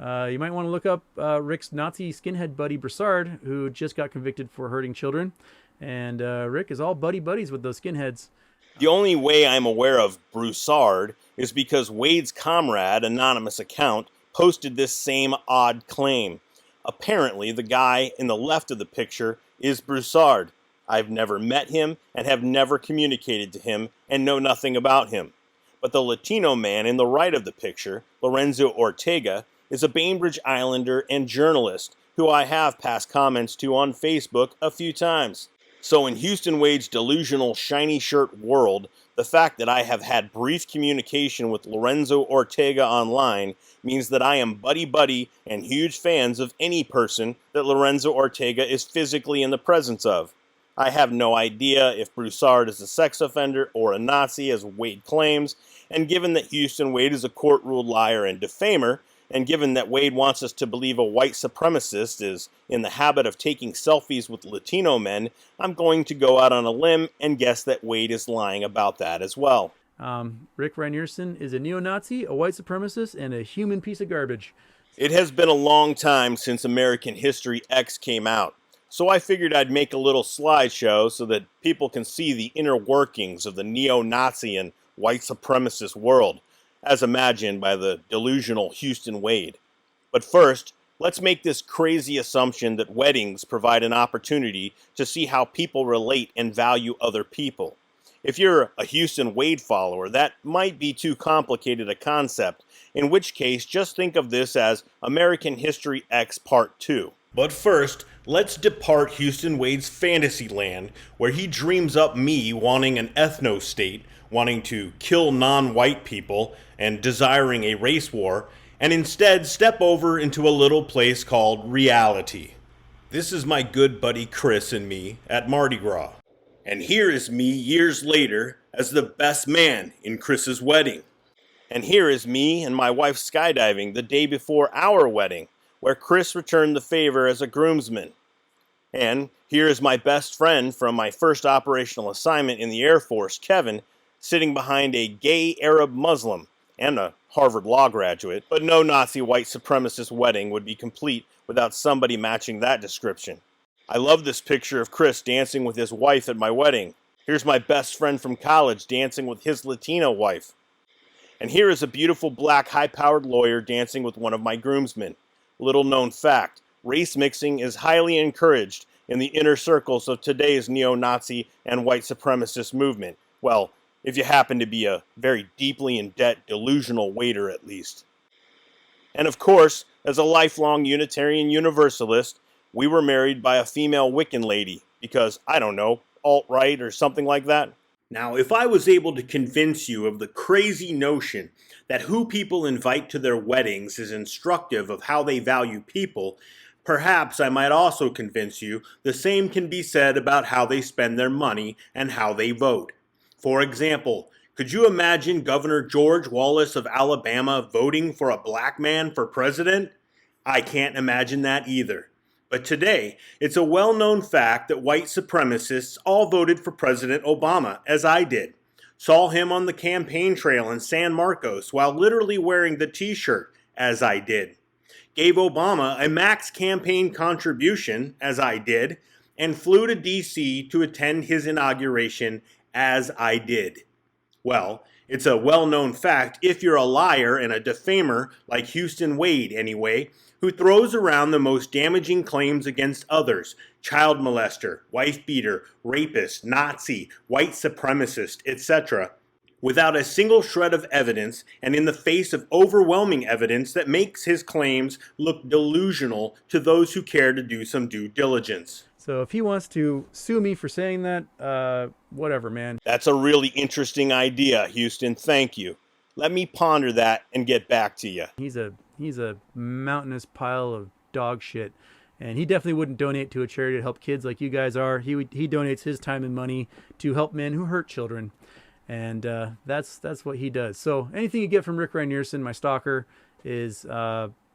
You might want to look up Rick's Nazi skinhead buddy Broussard, who just got convicted for hurting children. And Rick is all buddies with those skinheads. The only way I'm aware of Broussard is because Wade's comrade, anonymous account, posted this same odd claim. Apparently, the guy in the left of the picture is Broussard. I've never met him and have never communicated to him and know nothing about him. But the Latino man in the right of the picture, Lorenzo Ortega, is a Bainbridge Islander and journalist who I have passed comments to on Facebook a few times. So in Houston Wade's delusional shiny shirt world, the fact that I have had brief communication with Lorenzo Ortega online means that I am buddy and huge fans of any person that Lorenzo Ortega is physically in the presence of. I have no idea if Broussard is a sex offender or a Nazi, as Wade claims, and given that Houston Wade is a court-ruled liar and defamer, and given that Wade wants us to believe a white supremacist is in the habit of taking selfies with Latino men, I'm going to go out on a limb and guess that Wade is lying about that as well. Rick Reinierson is a neo-Nazi, a white supremacist, and a human piece of garbage. It has been a long time since American History X came out, so I figured I'd make a little slideshow so that people can see the inner workings of the neo-Nazi and white supremacist world, as imagined by the delusional Houston Wade. But first, let's make this crazy assumption that weddings provide an opportunity to see how people relate and value other people. If you're a Houston Wade follower, that might be too complicated a concept, in which case just think of this as American History X Part 2. But first, let's depart Houston Wade's fantasy land, where he dreams up me wanting an ethno-state, wanting to kill non-white people, and desiring a race war, and instead step over into a little place called reality. This is my good buddy Chris and me at Mardi Gras. And here is me years later as the best man in Chris's wedding. And here is me and my wife skydiving the day before our wedding, where Chris returned the favor as a groomsman. And here is my best friend from my first operational assignment in the Air Force, Kevin, sitting behind a gay Arab Muslim and a Harvard Law graduate, but no Nazi white supremacist wedding would be complete without somebody matching that description. I love this picture of Chris dancing with his wife at my wedding. Here's my best friend from college dancing with his Latino wife. And here is a beautiful black high-powered lawyer dancing with one of my groomsmen. Little known fact, race mixing is highly encouraged, in the inner circles of today's neo-Nazi and white supremacist movement. Well, if you happen to be a very deeply in debt delusional waiter at least. And of course, as a lifelong Unitarian Universalist, we were married by a female Wiccan lady because, I don't know, alt-right or something like that. Now, if I was able to convince you of the crazy notion that who people invite to their weddings is instructive of how they value people, perhaps I might also convince you the same can be said about how they spend their money and how they vote. For example, could you imagine Governor George Wallace of Alabama voting for a black man for president? I can't imagine that either. But today, it's a well-known fact that white supremacists all voted for President Obama, as I did. Saw him on the campaign trail in San Marcos while literally wearing the t-shirt, as I did. Gave Obama a max campaign contribution, as I did, and flew to D.C. to attend his inauguration, as I did. Well, it's a well-known fact if you're a liar and a defamer like Houston Wade anyway, who throws around the most damaging claims against others, child molester, wife beater, rapist, Nazi, white supremacist, etc., without a single shred of evidence and in the face of overwhelming evidence that makes his claims look delusional to those who care to do some due diligence. So if he wants to sue me for saying that, whatever, man. That's a really interesting idea, Houston. Thank you. Let me ponder that and get back to you. He's a mountainous pile of dog shit, and he definitely wouldn't donate to a charity to help kids like you guys are. He donates his time and money to help men who hurt children, and that's what he does. So anything you get from Rick Ryan-Nierson, my stalker, is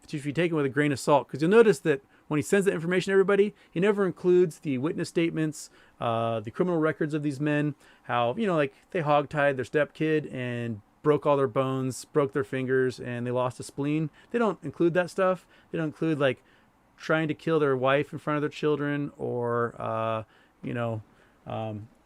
should be taken with a grain of salt, because you'll notice that when he sends that information to everybody, he never includes the witness statements, the criminal records of these men, how, like they hogtied their stepkid and broke all their bones, broke their fingers, and they lost a spleen. They don't include that stuff. They don't include like trying to kill their wife in front of their children, or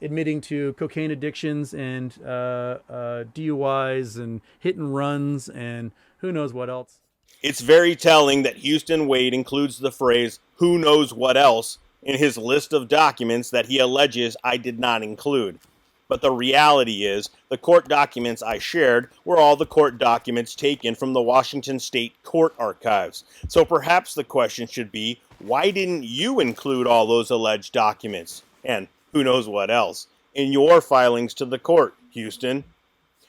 admitting to cocaine addictions and DUIs and hit and runs and who knows what else. It's very telling that Houston Wade includes the phrase, "who knows what else," in his list of documents that he alleges I did not include. But the reality is, the court documents I shared were all the court documents taken from the Washington State Court Archives. So perhaps the question should be, why didn't you include all those alleged documents, and who knows what else, in your filings to the court, Houston?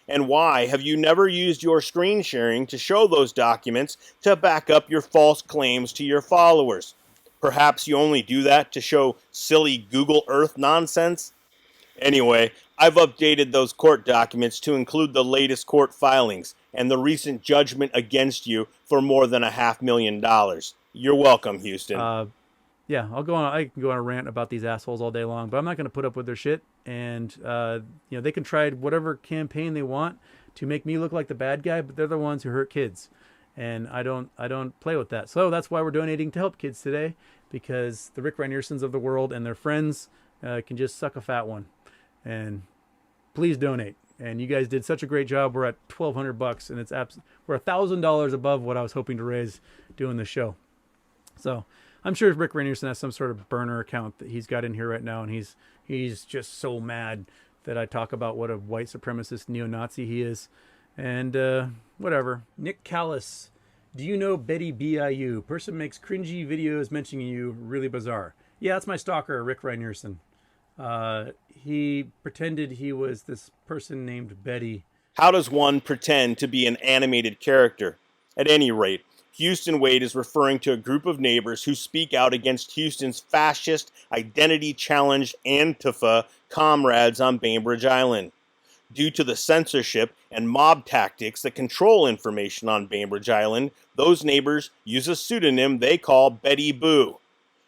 And why have you never used your screen sharing to show those documents to back up your false claims to your followers? Perhaps you only do that to show silly Google Earth nonsense? Anyway, I've updated those court documents to include the latest court filings and the recent judgment against you for more than $500,000. You're welcome, Houston. Yeah, I can go on a rant about these assholes all day long, but I'm not going to put up with their shit. And they can try whatever campaign they want to make me look like the bad guy, but they're the ones who hurt kids, and I don't play with that. So that's why we're donating to help kids today, because the Rick Ryan-Niersons of the world and their friends can just suck a fat one. And please donate. And you guys did such a great job. We're at $1,200, and we're $1,000 above what I was hoping to raise doing the show. So I'm sure Rick Ryan-Nierson has some sort of burner account that he's got in here right now, and he's just so mad that I talk about what a white supremacist neo-Nazi he is. And whatever. Nick Callis, do you know Betty B.I.U.? Person makes cringy videos mentioning you. Really bizarre. Yeah, that's my stalker, Rick Ryan-Nierson. He pretended he was this person named Betty. How does one pretend to be an animated character? At any rate, Houston Wade is referring to a group of neighbors who speak out against Houston's fascist, identity-challenged Antifa comrades on Bainbridge Island. Due to the censorship and mob tactics that control information on Bainbridge Island, those neighbors use a pseudonym they call Betty Boo.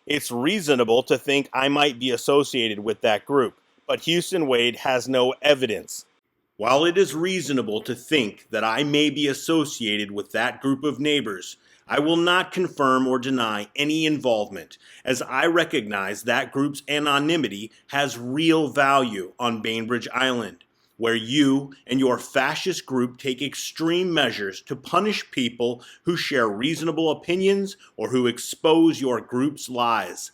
It's reasonable to think I might be associated with that group, but Houston Wade has no evidence. While it is reasonable to think that I may be associated with that group of neighbors, I will not confirm or deny any involvement, as I recognize that group's anonymity has real value on Bainbridge Island, where you and your fascist group take extreme measures to punish people who share reasonable opinions or who expose your group's lies.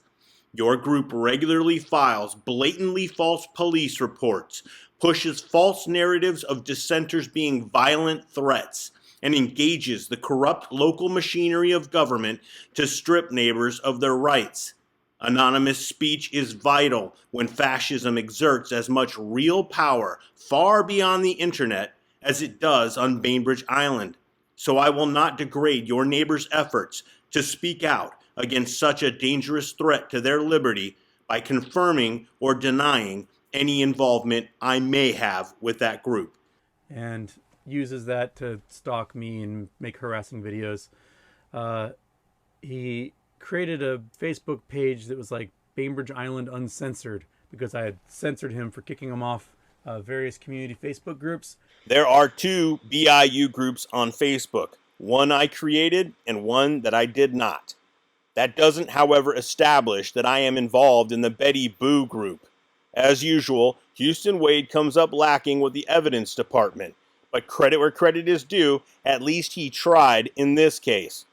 Your group regularly files blatantly false police reports, pushes false narratives of dissenters being violent threats, and engages the corrupt local machinery of government to strip neighbors of their rights. Anonymous speech is vital when fascism exerts as much real power far beyond the internet as it does on Bainbridge Island. So I will not degrade your neighbors' efforts to speak out against such a dangerous threat to their liberty by confirming or denying any involvement I may have with that group. And uses that to stalk me and make harassing videos. He created a Facebook page that was like Bainbridge Island Uncensored because I had censored him for kicking him off various community Facebook groups. There are 2 BIU groups on Facebook, one I created and one that I did not. That doesn't, however, establish that I am involved in the Betty Boo group. As usual, Houston Wade comes up lacking with the evidence department, but credit where credit is due, at least he tried in this case.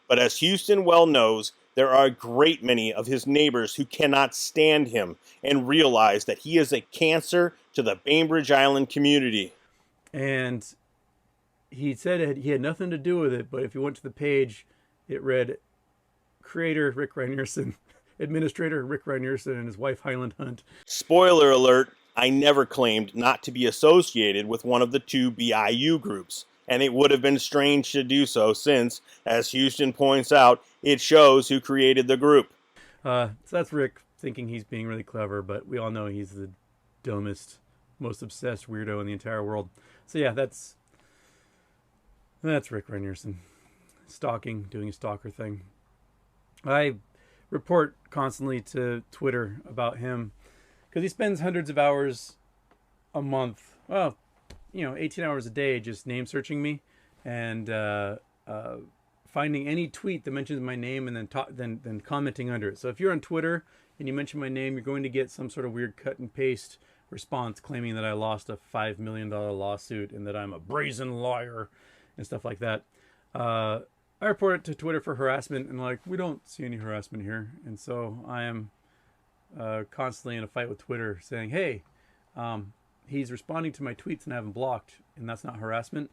But as Houston well knows, there are a great many of his neighbors who cannot stand him and realize that he is a cancer to the Bainbridge Island community. And he said he had nothing to do with it, but if you went to the page, it read creator Rick Reinerson, administrator Rick Reinerson, and his wife Highland Hunt. Spoiler alert, I never claimed not to be associated with one of the 2 BIU groups, and it would have been strange to do so since, as Houston points out, it shows who created the group. So that's Rick thinking he's being really clever, but we all know he's the dumbest, most obsessed weirdo in the entire world. So yeah, that's Rick Reinerson. Stalking, doing a stalker thing. I report constantly to Twitter about him because he spends hundreds of hours a month, 18 hours a day just name searching me and finding any tweet that mentions my name and then commenting under it. So if you're on Twitter and you mention my name, you're going to get some sort of weird cut and paste response claiming that I lost a $5 million lawsuit and that I'm a brazen liar and stuff like that. I report it to Twitter for harassment, and we don't see any harassment here. And so I am constantly in a fight with Twitter saying, hey, he's responding to my tweets and I haven't blocked, and that's not harassment.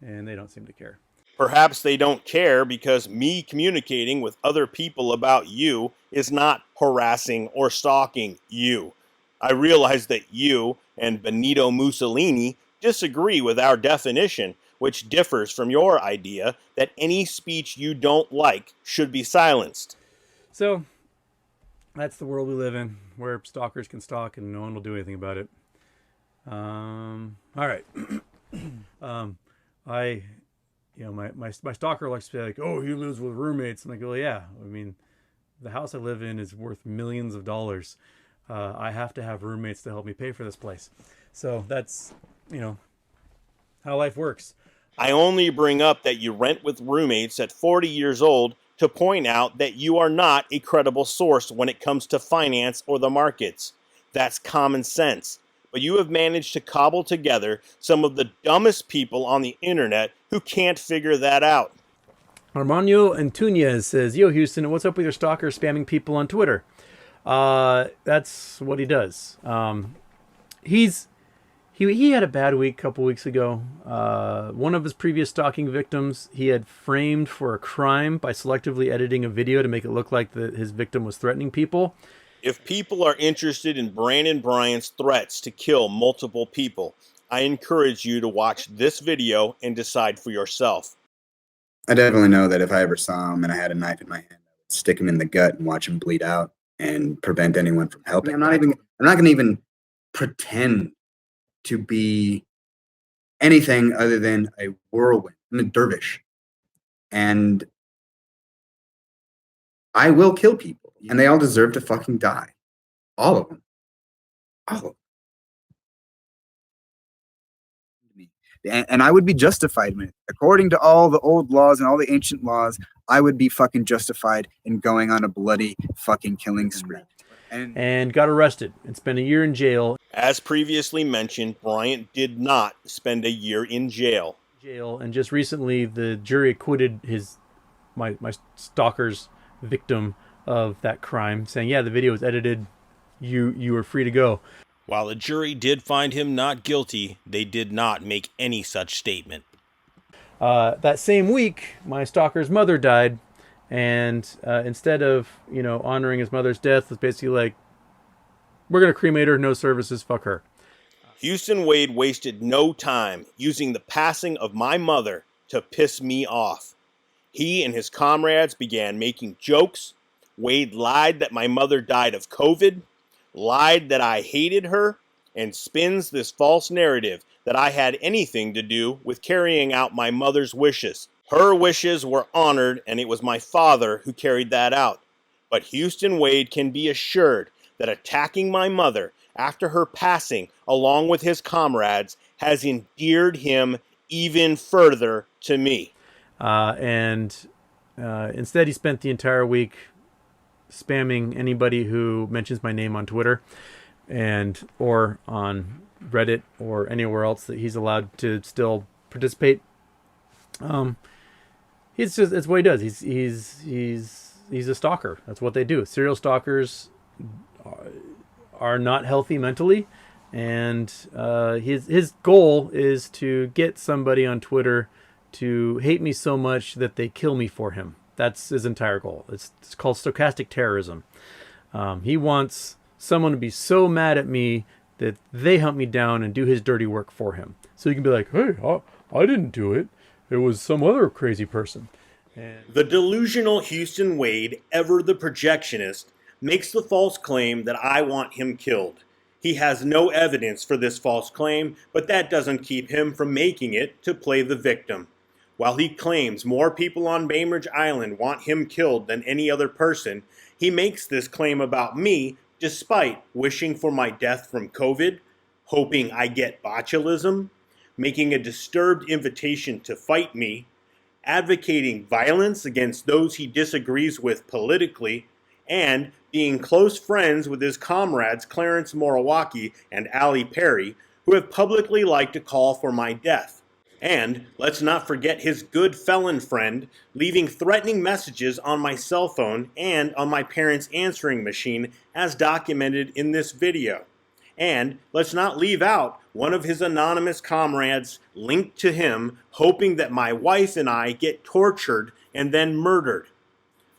And they don't seem to care. Perhaps they don't care because me communicating with other people about you is not harassing or stalking you. I realize that you and Benito Mussolini disagree with our definition, which differs from your idea that any speech you don't like should be silenced. So that's the world we live in, where stalkers can stalk and no one will do anything about it. All right. My stalker likes to say like, oh, he lives with roommates. And I go, yeah, I mean, the house I live in is worth millions of dollars. I have to have roommates to help me pay for this place. So that's, how life works. I only bring up that you rent with roommates at 40 years old to point out that you are not a credible source when it comes to finance or the markets. That's common sense. But you have managed to cobble together some of the dumbest people on the internet who can't figure that out. Armando Antunes says, yo, Houston, what's up with your stalker spamming people on Twitter? That's what he does. He had a bad week a couple weeks ago. One of his previous stalking victims, he had framed for a crime by selectively editing a video to make it look like his victim was threatening people. If people are interested in Brandon Bryant's threats to kill multiple people, I encourage you to watch this video and decide for yourself. I definitely know that if I ever saw him and I had a knife in my hand, I would stick him in the gut and watch him bleed out and prevent anyone from helping. I'm not going to even pretend to be anything other than a whirlwind. I'm a dervish. And I will kill people. And they all deserve to fucking die. All of them. All of them. And I would be justified in it. According to all the old laws and all the ancient laws, I would be fucking justified in going on a bloody fucking killing spree. And got arrested and spent a year in jail. As previously mentioned, Bryant did not spend a year in jail. And just recently, the jury acquitted my stalker's victim of that crime, saying, yeah, the video was edited, you were free to go. While the jury did find him not guilty, they did not make any such statement. That same week, my stalker's mother died, and instead of, honoring his mother's death, it's basically like, we're going to cremate her, no services, fuck her. Houston Wade wasted no time using the passing of my mother to piss me off. He and his comrades began making jokes. Wade lied that my mother died of COVID, lied that I hated her, and spins this false narrative that I had anything to do with carrying out my mother's wishes. Her wishes were honored, and it was my father who carried that out. But Houston Wade can be assured that attacking my mother after her passing, along with his comrades, has endeared him even further to me. Instead, he spent the entire week spamming anybody who mentions my name on Twitter or on Reddit or anywhere else that he's allowed to still participate. It's what he does. He's a stalker. That's what they do. Serial stalkers are not healthy mentally, and his goal is to get somebody on Twitter to hate me so much that they kill me for him. That's his entire goal. It's called stochastic terrorism. He wants someone to be so mad at me that they hunt me down and do his dirty work for him. So he can be like, hey, I didn't do it. It was some other crazy person. The delusional Houston Wade, ever the projectionist, makes the false claim that I want him killed. He has no evidence for this false claim, but that doesn't keep him from making it to play the victim. While he claims more people on Bainbridge Island want him killed than any other person, he makes this claim about me despite wishing for my death from COVID, hoping I get botulism, making a disturbed invitation to fight me, advocating violence against those he disagrees with politically, and being close friends with his comrades Clarence Moriwaki and Ali Perry, who have publicly liked to call for my death. And let's not forget his good felon friend leaving threatening messages on my cell phone and on my parents' answering machine as documented in this video. And let's not leave out one of his anonymous comrades linked to him, hoping that my wife and I get tortured and then murdered.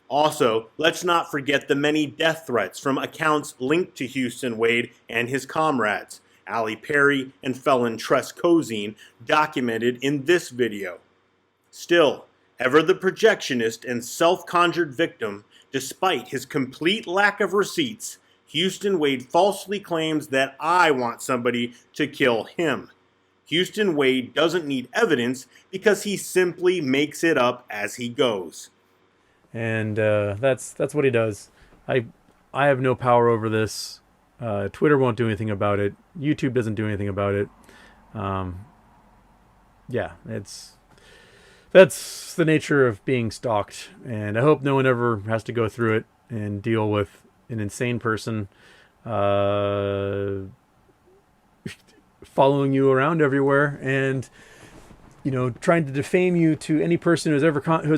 Also, let's not forget the many death threats from accounts linked to Houston Wade and his comrades, Ali Perry and felon Tress Cozine, documented in this video. Still, ever the projectionist and self-conjured victim, despite his complete lack of receipts, Houston Wade falsely claims that I want somebody to kill him. Houston Wade doesn't need evidence because he simply makes it up as he goes. And that's what he does. I have no power over this. Twitter won't do anything about it. YouTube doesn't do anything about it. That's the nature of being stalked. And I hope no one ever has to go through it and deal with an insane person following you around everywhere and trying to defame you to any person who's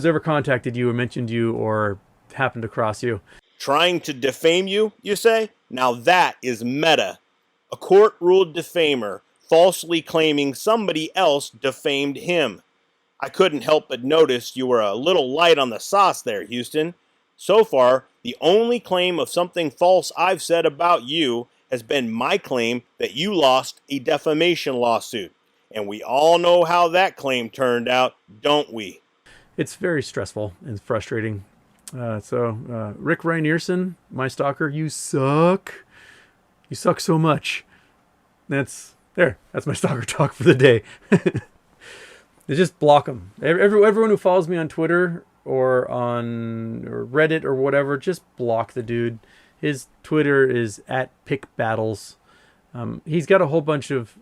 ever contacted you or mentioned you or happened to cross you. Trying to defame you, you say? Now that is meta. A court-ruled defamer falsely claiming somebody else defamed him. I couldn't help but notice you were a little light on the sauce there, Houston. So far, the only claim of something false I've said about you has been my claim that you lost a defamation lawsuit. And we all know how that claim turned out, don't we? It's very stressful and frustrating. Rick Ryanierson, my stalker, you suck. You suck so much. That's my stalker talk for the day. Just block him. Everyone who follows me on Twitter or Reddit or whatever, just block the dude. His Twitter is @pickbattles. He's got a whole bunch of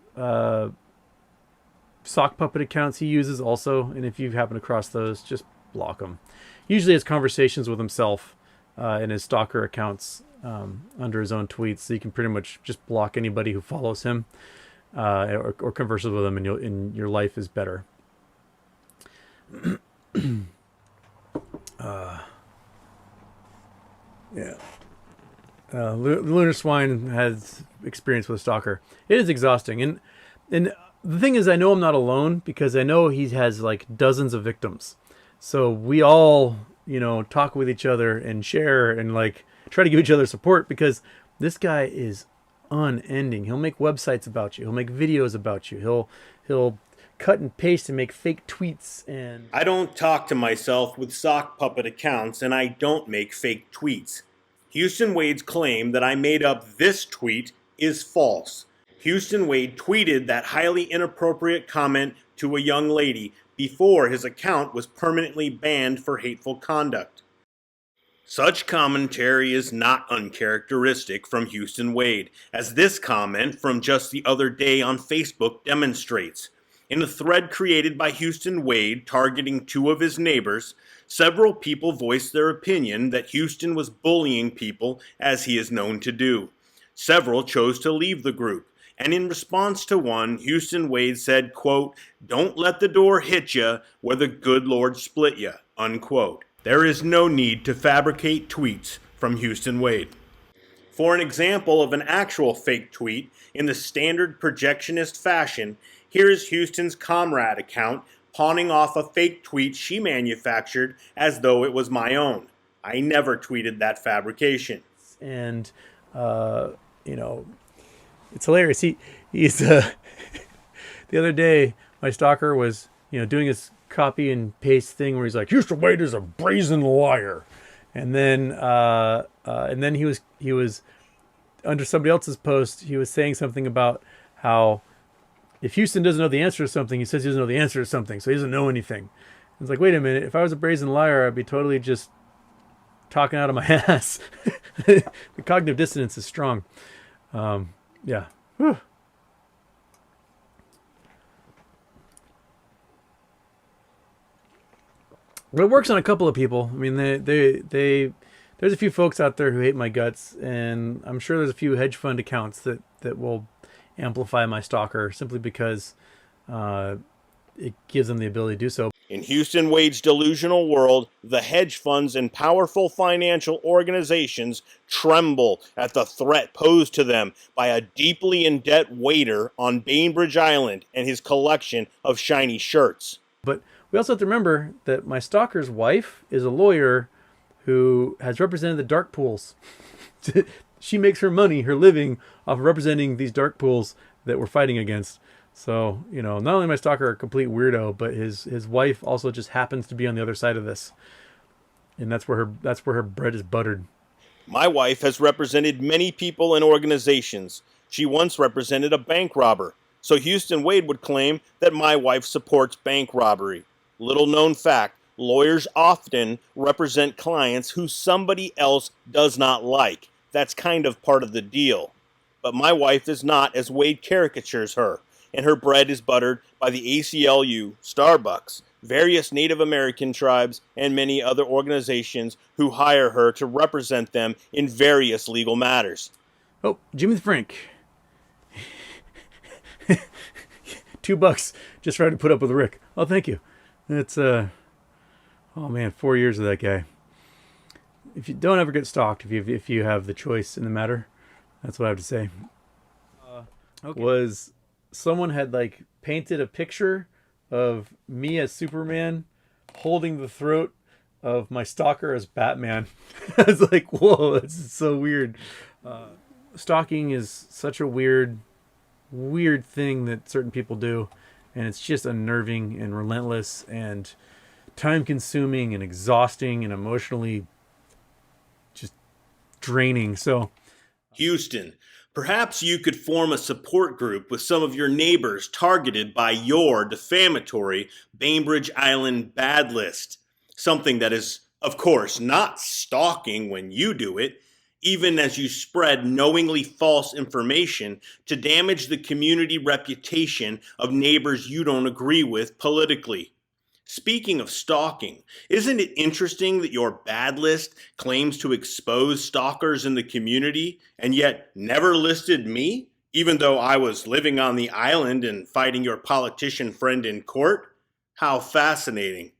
sock puppet accounts he uses also, and if you happen across those, just block him. Usually has conversations with himself in his stalker accounts under his own tweets, so you can pretty much just block anybody who follows him or converses with him, and your life is better. Yeah. Lunar Swine has experience with a stalker. It is exhausting, and the thing is, I know I'm not alone because I know he has like dozens of victims. So we all, talk with each other and share and like try to give each other support because this guy is unending. He'll make websites about you. He'll make videos about you. He'll cut and paste and make fake tweets. And I don't talk to myself with sock puppet accounts, and I don't make fake tweets. Houston Wade's claim that I made up this tweet is false. Houston Wade tweeted that highly inappropriate comment to a young lady before his account was permanently banned for hateful conduct. Such commentary is not uncharacteristic from Houston Wade, as this comment from just the other day on Facebook demonstrates. In a thread created by Houston Wade targeting two of his neighbors, several people voiced their opinion that Houston was bullying people as he is known to do. Several chose to leave the group, and in response to one, Houston Wade said, quote, "Don't let the door hit ya where the good Lord split ya," unquote. There is no need to fabricate tweets from Houston Wade. For an example of an actual fake tweet in the standard projectionist fashion, here is Houston's comrade account pawning off a fake tweet she manufactured as though it was my own. I never tweeted that fabrication. And, it's hilarious. He's the other day, my stalker was, doing his copy and paste thing where he's like, Houston Wade is a brazen liar. And then he was under somebody else's post, he was saying something about how if Houston doesn't know the answer to something, he says he doesn't know the answer to something, so he doesn't know anything. It's like, wait a minute, if I was a brazen liar, I'd be totally just talking out of my ass. The cognitive dissonance is strong. Yeah. Whew. But it works on a couple of people. I mean, there's a few folks out there who hate my guts, and I'm sure there's a few hedge fund accounts that will amplify my stalker simply because it gives them the ability to do so. In Houston Wade's delusional world, the hedge funds and powerful financial organizations tremble at the threat posed to them by a deeply in debt waiter on Bainbridge Island and his collection of shiny shirts. But we also have to remember that my stalker's wife is a lawyer who has represented the dark pools. She makes her money, her living, off of representing these dark pools that we're fighting against. So, not only my stalker a complete weirdo, but his wife also just happens to be on the other side of this. And that's where her bread is buttered. My wife has represented many people and organizations. She once represented a bank robber. So Houston Wade would claim that my wife supports bank robbery. Little known fact, lawyers often represent clients who somebody else does not like. That's kind of part of the deal. But my wife is not as Wade caricatures her, and her bread is buttered by the ACLU, Starbucks, various Native American tribes, and many other organizations who hire her to represent them in various legal matters. Oh, Jimmy the Frank. $2 just trying to put up with Rick. Oh, thank you. It's, oh man, 4 years of that guy. If you don't ever get stalked, if you have the choice in the matter, that's what I have to say. Okay. Was someone had like painted a picture of me as Superman holding the throat of my stalker as Batman. I was like, whoa, this is so weird. Stalking is such a weird thing that certain people do, and it's just unnerving and relentless and time consuming and exhausting and emotionally just draining. So Houston, perhaps you could form a support group with some of your neighbors targeted by your defamatory Bainbridge Island bad list. Something that is, of course, not stalking when you do it, even as you spread knowingly false information to damage the community reputation of neighbors you don't agree with politically. Speaking of stalking, isn't it interesting that your bad list claims to expose stalkers in the community and yet never listed me, even though I was living on the island and fighting your politician friend in court? How fascinating.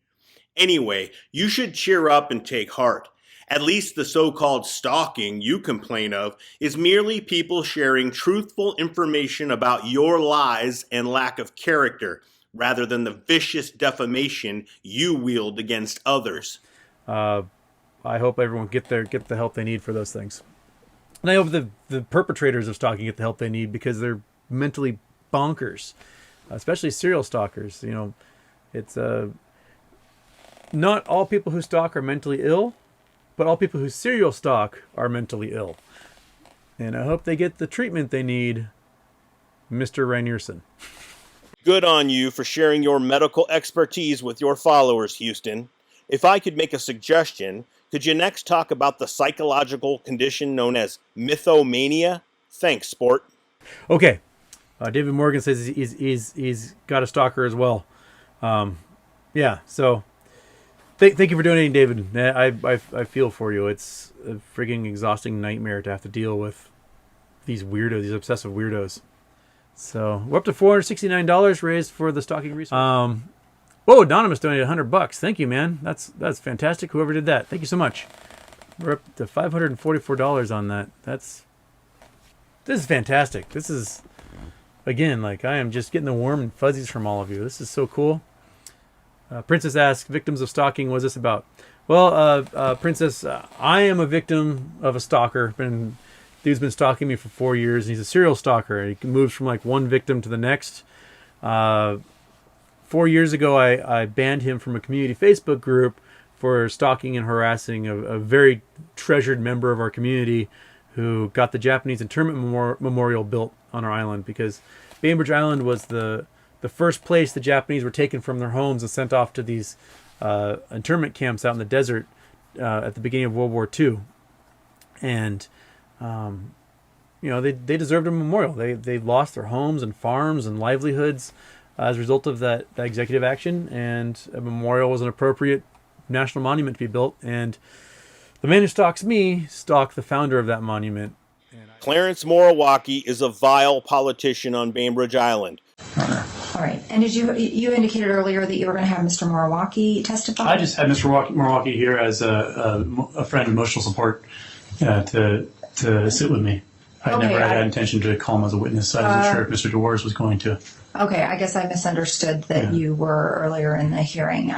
Anyway, you should cheer up and take heart. At least the so-called stalking you complain of is merely people sharing truthful information about your lies and lack of character, rather than the vicious defamation you wield against others. I hope everyone get the help they need for those things. And I hope the perpetrators of stalking get the help they need, because they're mentally bonkers, especially serial stalkers. You know, it's not all people who stalk are mentally ill, but all people who serial stalk are mentally ill. And I hope they get the treatment they need, Mr. Rainierson. Good on you for sharing your medical expertise with your followers, Houston. If I could make a suggestion, could you next talk about the psychological condition known as mythomania? Thanks, sport. Okay. David Morgan says he's got a stalker as well. Yeah, so thank you for donating, David. I feel for you. It's a frigging exhausting nightmare to have to deal with these weirdos, these obsessive weirdos. So we're up to $469 raised for the stalking resource. Whoa, Anonymous donated $100. Thank you, man. That's fantastic. Whoever did that, thank you so much. We're up to $544 on that. This is fantastic. This is, again, like, I am just getting the warm and fuzzies from all of you. This is so cool. Princess asks, victims of stalking, what's this about? Well, Princess, I am a victim of a stalker. Dude's been stalking me for 4 years, and he's a serial stalker. He moves from like one victim to the next. 4 years ago, I banned him from a community Facebook group for stalking and harassing a very treasured member of our community who got the Japanese internment memorial built on our island, because Bainbridge Island was the first place the Japanese were taken from their homes and sent off to these internment camps out in the desert at the beginning of World War II. And you know, they deserved a memorial. They lost their homes and farms and livelihoods as a result of that executive action, and a memorial was an appropriate national monument to be built. And the man who stalks me stalked the founder of that monument. Clarence Moriwaki is a vile politician on Bainbridge Island. All right. And did you indicated earlier that you were going to have Mr. Moriwaki testify? I just had Mr. Moriwaki here as a friend, emotional support, to sit with me. I never had that intention to call him as a witness. I wasn't sure if Mr. DeWars was going to. Okay, I guess I misunderstood that you were earlier in the hearing.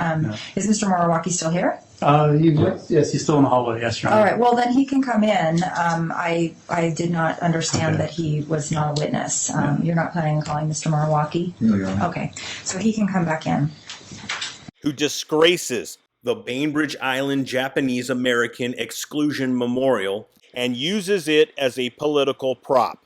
Is Mr. Moriwaki still here? Yes, he's still in the hallway. Yes, Your Honor. All right, well then he can come in. I did not understand that he was not a witness. You're not planning on calling Mr. Moriwaki? No, Your Honor. Okay, so he can come back in. Who disgraces the Bainbridge Island Japanese American Exclusion Memorial and uses it as a political prop.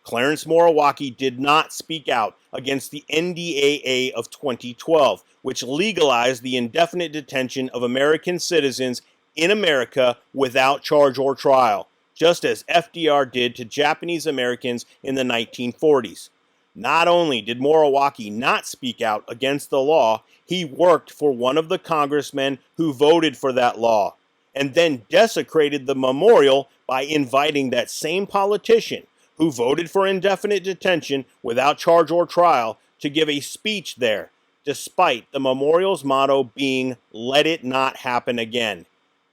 Clarence Moriwaki did not speak out against the NDAA of 2012, which legalized the indefinite detention of American citizens in America without charge or trial, just as FDR did to Japanese Americans in the 1940s. Not only did Moriwaki not speak out against the law, he worked for one of the congressmen who voted for that law, and then desecrated the memorial by inviting that same politician who voted for indefinite detention without charge or trial to give a speech there, despite the memorial's motto being, "Let it not happen again."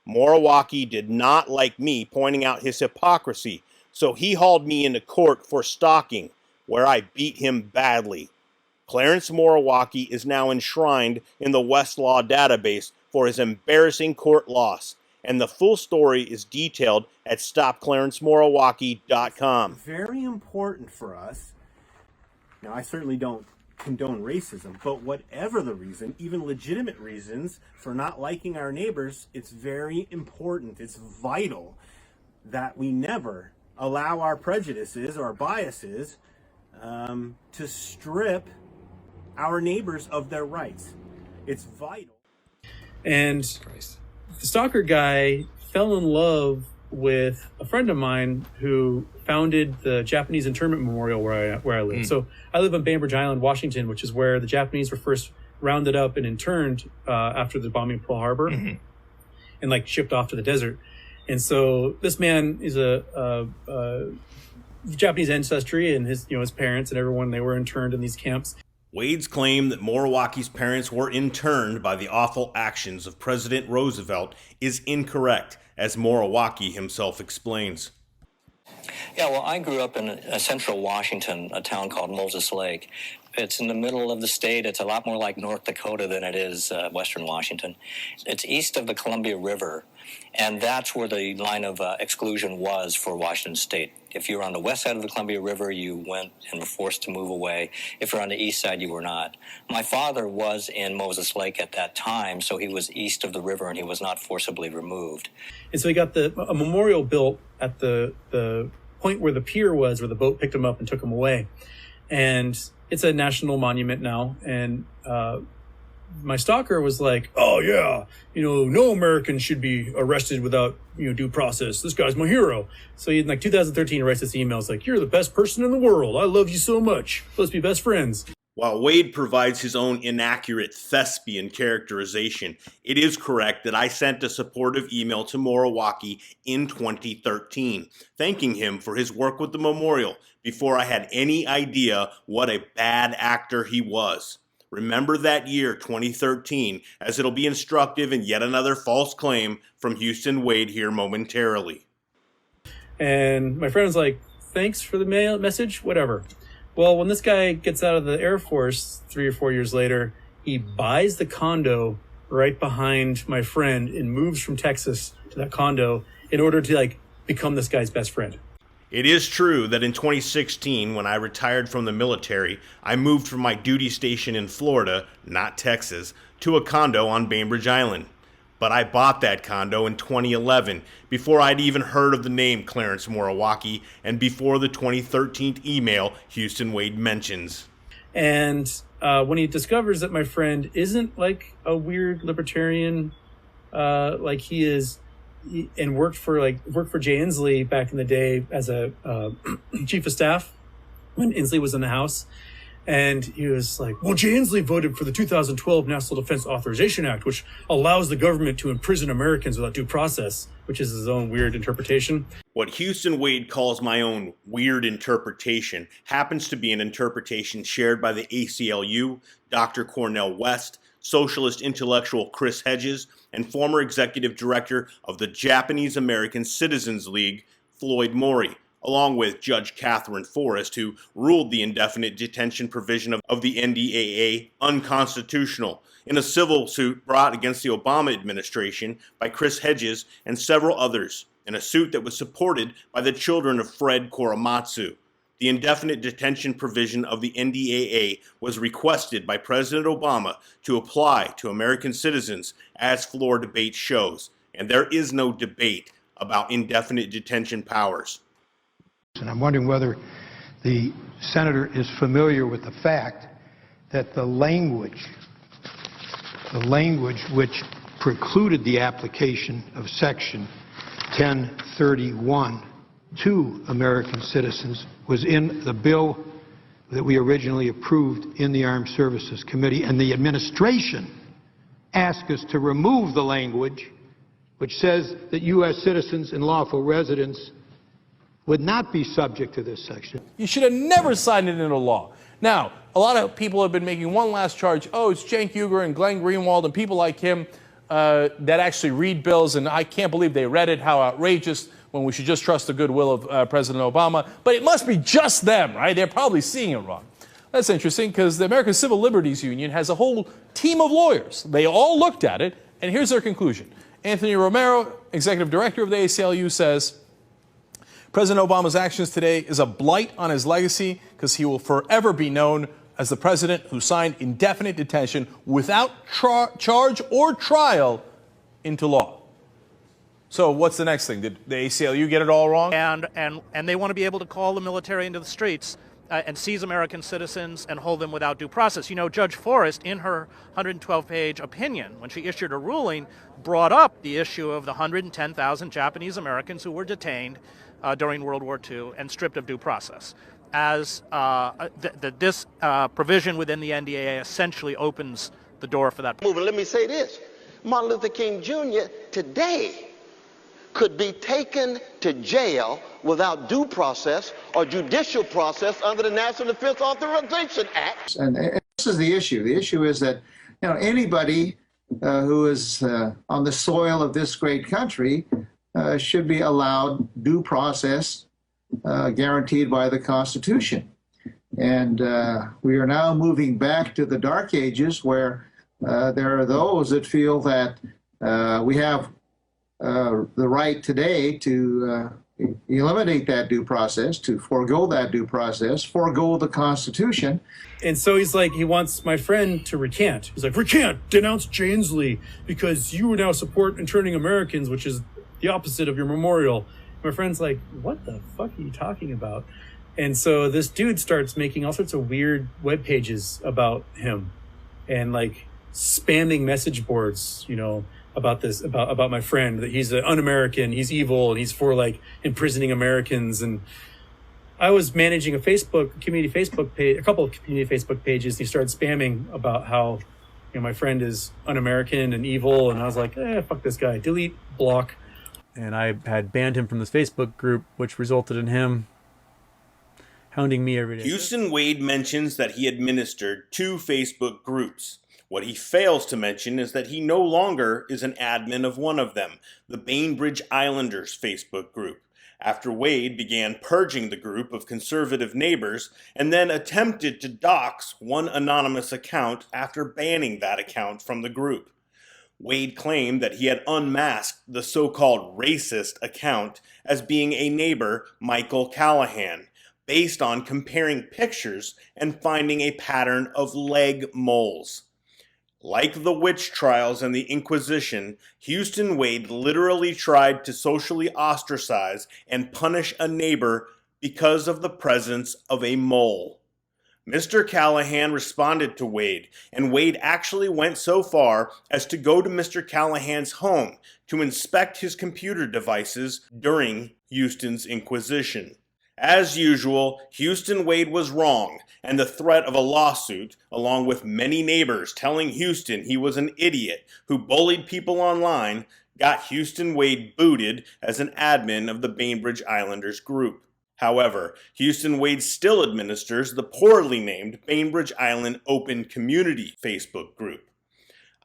Moriwaki did not like me pointing out his hypocrisy, so he hauled me into court for stalking, where I beat him badly. Clarence Moriwaki is now enshrined in the Westlaw database for his embarrassing court loss, and the full story is detailed at stopclarencemoriwaki.com. Very important for us. Now, I certainly don't condone racism, but whatever the reason, even legitimate reasons for not liking our neighbors, it's very important, it's vital that we never allow our prejudices or our biases to strip our neighbors of their rights. It's vital. And the stalker guy fell in love with a friend of mine who founded the Japanese internment memorial where I live. So I live on Bainbridge Island, Washington, which is where the Japanese were first rounded up and interned after the bombing of Pearl Harbor, and like shipped off to the desert. And so this man is a Japanese ancestry, and his parents and everyone, they were interned in these camps. Wade's claim that Moriwaki's parents were interned by the awful actions of President Roosevelt is incorrect, as Moriwaki himself explains. Yeah, well, I grew up in central Washington, a town called Moses Lake. It's in the middle of the state. It's a lot more like North Dakota than it is western Washington. It's east of the Columbia River, and that's where the line of exclusion was for Washington State. If you were on the west side of the Columbia River, you went and were forced to move away. If you're on the east side, you were not. My father was in Moses Lake at that time, so he was east of the river, and he was not forcibly removed. And so he got a memorial built at the point where the pier was, where the boat picked him up and took him away. And it's a national monument now. And my stalker was like, oh, yeah, no American should be arrested without, due process. This guy's my hero. So in 2013, he writes this email. It's like, you're the best person in the world. I love you so much. Let's be best friends. While Wade provides his own inaccurate thespian characterization, it is correct that I sent a supportive email to Moriwaki in 2013, thanking him for his work with the memorial before I had any idea what a bad actor he was. Remember that year, 2013, as it'll be instructive in yet another false claim from Houston Wade here momentarily. And my friend was like, thanks for the message, whatever. Well, when this guy gets out of the Air Force 3 or 4 years later, he buys the condo right behind my friend and moves from Texas to that condo in order to become this guy's best friend. It is true that in 2016, when I retired from the military, I moved from my duty station in Florida, not Texas, to a condo on Bainbridge Island. But I bought that condo in 2011, before I'd even heard of the name Clarence Moriwaki, and before the 2013 email Houston Wade mentions. And when he discovers that my friend isn't like a weird libertarian, like he is, and worked for Jay Inslee back in the day as a chief of staff when Inslee was in the House. And he was like, well, Jay Inslee voted for the 2012 National Defense Authorization Act, which allows the government to imprison Americans without due process, which is his own weird interpretation. What Houston Wade calls my own weird interpretation happens to be an interpretation shared by the ACLU, Dr. Cornel West, socialist intellectual Chris Hedges, and former executive director of the Japanese American Citizens League, Floyd Morey, along with Judge Catherine Forrest, who ruled the indefinite detention provision of the NDAA unconstitutional in a civil suit brought against the Obama administration by Chris Hedges and several others, in a suit that was supported by the children of Fred Korematsu. The indefinite detention provision of the NDAA was requested by President Obama to apply to American citizens, as floor debate shows, and there is no debate about indefinite detention powers. And I'm wondering whether the senator is familiar with the fact that the language which precluded the application of Section 1031 to American citizens was in the bill that we originally approved in the Armed Services Committee, and the administration asked us to remove the language which says that U.S. citizens and lawful residents would not be subject to this section. You should have never signed it into law. Now, a lot of people have been making one last charge. Oh, it's Cenk Uygur and Glenn Greenwald and people like him that actually read bills, and I can't believe they read it. How outrageous, when we should just trust the goodwill of President Obama. But it must be just them, right? They're probably seeing it wrong. That's interesting, because the American Civil Liberties Union has a whole team of lawyers. They all looked at it, and here's their conclusion. Anthony Romero, executive director of the ACLU, says, President Obama's actions today is a blight on his legacy, because he will forever be known as the president who signed indefinite detention without charge or trial into law. So what's the next thing? Did the ACLU get it all wrong? And they want to be able to call the military into the streets and seize American citizens and hold them without due process. You know, Judge Forrest, in her 112-page opinion, when she issued a ruling, brought up the issue of the 110,000 Japanese Americans who were detained during World War II and stripped of due process. As this provision within the NDAA essentially opens the door for that. Let me say this. Martin Luther King Jr. today could be taken to jail without due process or judicial process under the National Defense Authorization Act. And This is the issue. The issue is that anybody who is on the soil of this great country should be allowed due process guaranteed by the Constitution. And we are now moving back to the dark ages where there are those that feel that we have the right today to eliminate that due process, to forego that due process, forego the Constitution. And so he's like, he wants my friend to recant. He's like, recant, denounce Janesley, because you now support interning Americans, which is the opposite of your memorial. My friend's like, what the fuck are you talking about? And so this dude starts making all sorts of weird web pages about him and like spamming message boards, about this, about my friend, that he's an un-American, he's evil, and he's for like imprisoning Americans. And I was managing a community Facebook page, a couple of community Facebook pages. And he started spamming about how, my friend is un-American and evil. And I was like, fuck this guy, delete, block. And I had banned him from this Facebook group, which resulted in him hounding me every day. Houston Wade mentions that he administered 2 Facebook groups. What he fails to mention is that he no longer is an admin of one of them, the Bainbridge Islanders Facebook group, after Wade began purging the group of conservative neighbors and then attempted to dox one anonymous account after banning that account from the group. Wade claimed that he had unmasked the so-called racist account as being a neighbor, Michael Callahan, based on comparing pictures and finding a pattern of leg moles. Like the witch trials and the Inquisition, Houston Wade literally tried to socially ostracize and punish a neighbor because of the presence of a mole. Mr. Callahan responded to Wade, and Wade actually went so far as to go to Mr. Callahan's home to inspect his computer devices during Houston's Inquisition. As usual, Houston Wade was wrong, and the threat of a lawsuit, along with many neighbors telling Houston he was an idiot who bullied people online, got Houston Wade booted as an admin of the Bainbridge Islanders group. However, Houston Wade still administers the poorly named Bainbridge Island Open Community Facebook group.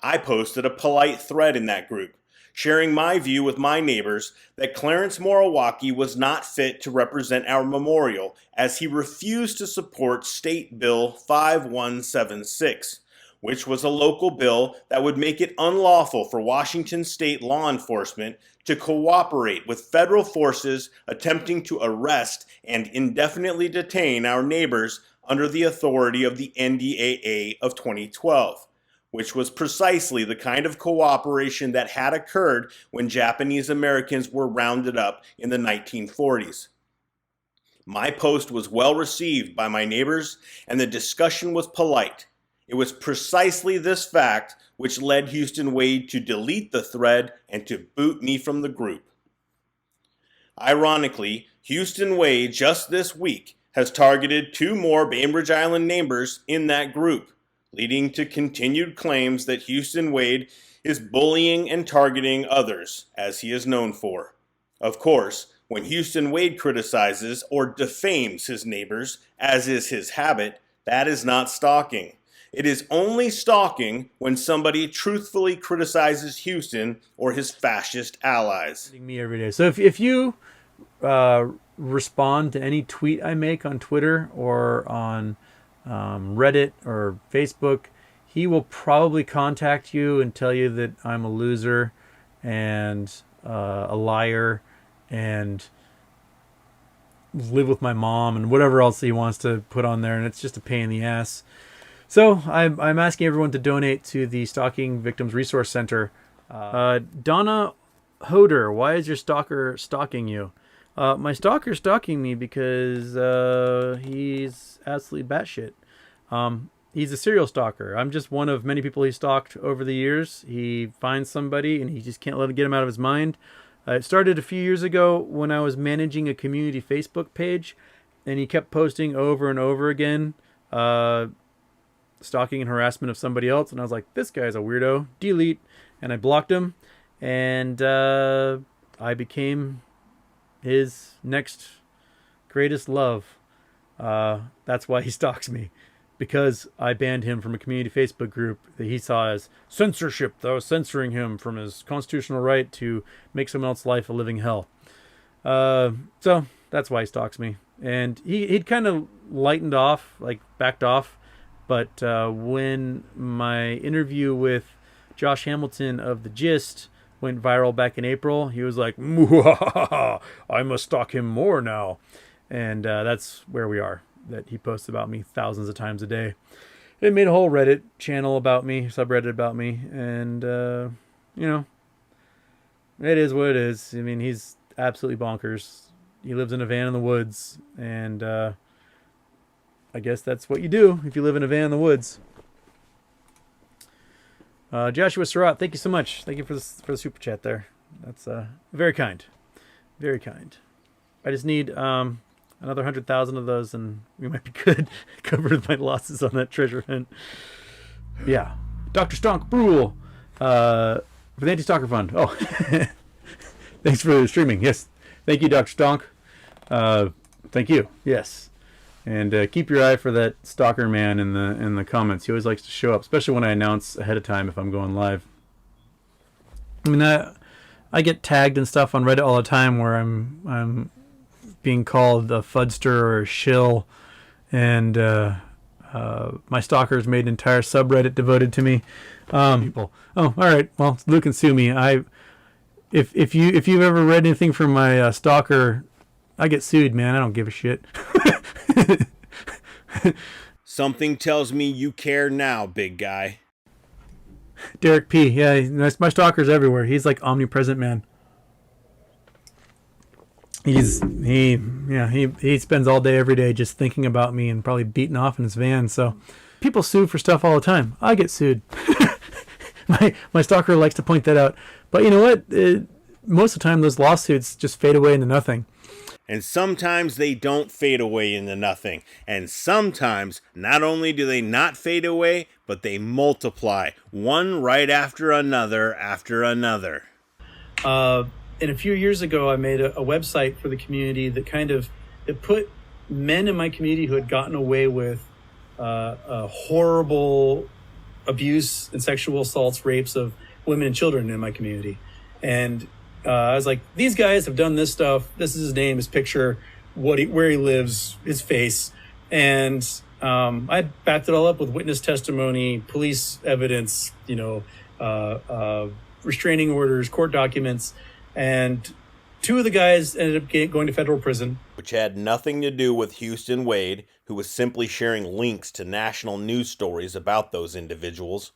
I posted a polite thread in that group, sharing my view with my neighbors that Clarence Moriwaki was not fit to represent our memorial as he refused to support State Bill 5176, which was a local bill that would make it unlawful for Washington state law enforcement to cooperate with federal forces attempting to arrest and indefinitely detain our neighbors under the authority of the NDAA of 2012. Which was precisely the kind of cooperation that had occurred when Japanese Americans were rounded up in the 1940s. My post was well received by my neighbors, and the discussion was polite. It was precisely this fact which led Houston Wade to delete the thread and to boot me from the group. Ironically, Houston Wade just this week has targeted 2 more Bainbridge Island neighbors in that group, leading to continued claims that Houston Wade is bullying and targeting others, as he is known for. Of course, when Houston Wade criticizes or defames his neighbors, as is his habit, that is not stalking. It is only stalking when somebody truthfully criticizes Houston or his fascist allies. Me every day. So if you respond to any tweet I make on Twitter or on Reddit or Facebook, he will probably contact you and tell you that I'm a loser and a liar and live with my mom and whatever else he wants to put on there, and it's just a pain in the ass. So I'm asking everyone to donate to the Stalking Victims Resource Center. Donna Hoder, why is your stalker stalking you? My stalker's stalking me because he's absolutely batshit. He's a serial stalker. I'm just one of many people he stalked over the years. He finds somebody and he just can't let him get him out of his mind. It started a few years ago when I was managing a community Facebook page, and he kept posting over and over again stalking and harassment of somebody else, and I was like, this guy's a weirdo, delete, and I blocked him, and I became his next greatest love. That's why he stalks me. because I banned him from a community Facebook group that he saw as censorship, that I was censoring him from his constitutional right to make someone else's life a living hell. So that's why he stalks me. And he'd kind of lightened off, like backed off. But when my interview with Josh Hamilton of The Gist went viral back in April, he was like, I must stalk him more now. And that's where we are. That he posts about me thousands of times a day. It made a whole Reddit channel about me, subreddit about me, and you know, it is what it is. I mean, he's absolutely bonkers. He lives in a van in the woods, and I guess that's what you do if you live in a van in the woods. Joshua Surratt, thank you so much. Thank you for the super chat there. That's very kind, very kind. I just need another 100,000 of those, and we might be good. Covered my losses on that treasure hunt. Yeah. Dr. Stonk Brule for the Anti-Stalker Fund. Oh, thanks for streaming. Yes. Thank you, Dr. Stonk. Thank you. Yes. And keep your eye for that stalker man in the comments. He always likes to show up, especially when I announce ahead of time if I'm going live. I mean, I get tagged and stuff on Reddit all the time where I'm being called a fudster or a shill, and my stalkers made an entire subreddit devoted to me. People. Oh, all right. Well, Luke and sue me. If you've ever read anything from my stalker, I get sued, man. I don't give a shit. Something tells me you care now, big guy. Derek P. Yeah, my stalker's everywhere. He's like omnipresent, man. He spends all day every day just thinking about me and probably beating off in his van. So people sue for stuff all the time. I get sued. my stalker likes to point that out. But you know what? Most of the time those lawsuits just fade away into nothing. And sometimes they don't fade away into nothing. And sometimes not only do they not fade away, but they multiply, one right after another after another. And a few years ago, I made a website for the community that it put men in my community who had gotten away with horrible abuse and sexual assaults, rapes of women and children in my community. And I was like, these guys have done this stuff. This is his name, his picture, where he lives, his face. And I backed it all up with witness testimony, police evidence, restraining orders, court documents. And two of the guys ended up going to federal prison. Which had nothing to do with Houston Wade, who was simply sharing links to national news stories about those individuals.